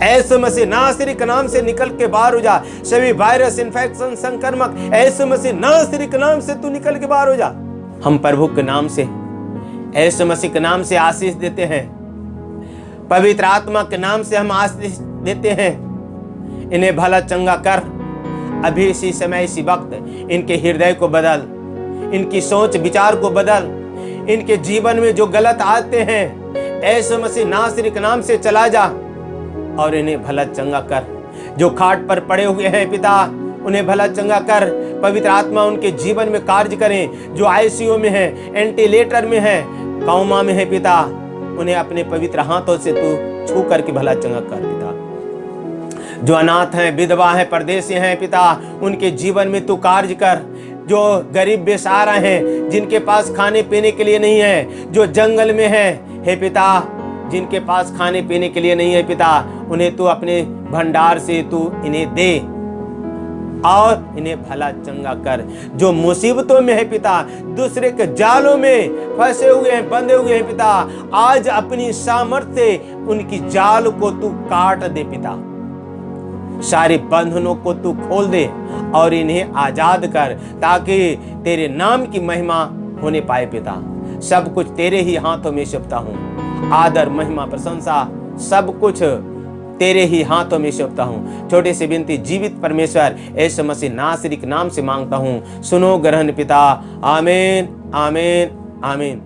यीशु मसीह नासरी के नाम से निकल के बाहर हो जा। सभी वायरस, इन्फेक्शन, संक्रमक यीशु मसीह नासरी के नाम से तू निकल के बाहर हो जा। हम प्रभु के नाम से, यीशु मसीह के नाम से आशीष देते हैं। पवित्र आत्मा के नाम से हम आशीष देते हैं। इन्हें भला चंगा कर। अभी इसी समय, इसी वक्त इनके हृदय को बदल, इनकी सोच विचार को बदल। इनके जीवन में जो गलत आते हैं, यीशु मसीह नासरी के नाम से चला जा और इन्हें भला चंगा कर। जो खाट पर पड़े हुए हैं पिता, उन्हें भला चंगा कर। पवित्र आत्मा उनके जीवन में कार्य करें। जो आईसीयू में है, वेंटिलेटर में है, कोमा में है पिता, उन्हें अपने पवित्र हाथों से तू छू करके भला चंगा कर पिता। जो अनाथ हैं, विधवा हैं, परदेसी हैं पिता, उनके जीवन में तू कार्य कर। जो गरीब बेसहारा हैं, जिनके पास खाने पीने के लिए नहीं है, जो जंगल में है, हे पिता, जिनके पास खाने पीने के लिए नहीं है पिता, उन्हें तू अपने भंडार से तू इन्हें दे और इन्हें भला चंगा कर। जो मुसीबतों में है पिता, दूसरे के जालों में फंसे हुए हैं, बंधे हुए हैं पिता, आज अपनी सामर्थ्य से उनकी जाल को तू काट दे पिता। सारे बंधनों को तू खोल दे और इन्हें आजाद कर, ताकि तेरे नाम की महिमा होने पाए पिता। सब कुछ तेरे ही हाथों में सौंपता हूँ। आदर, महिमा, प्रशंसा सब कुछ तेरे ही हाथों में सौंपता हूँ। छोटी सी विनती जीवित परमेश्वर यीशु मसीह नासरी के नाम से मांगता हूँ। सुनो ग्रहण पिता। आमीन, आमीन, आमीन।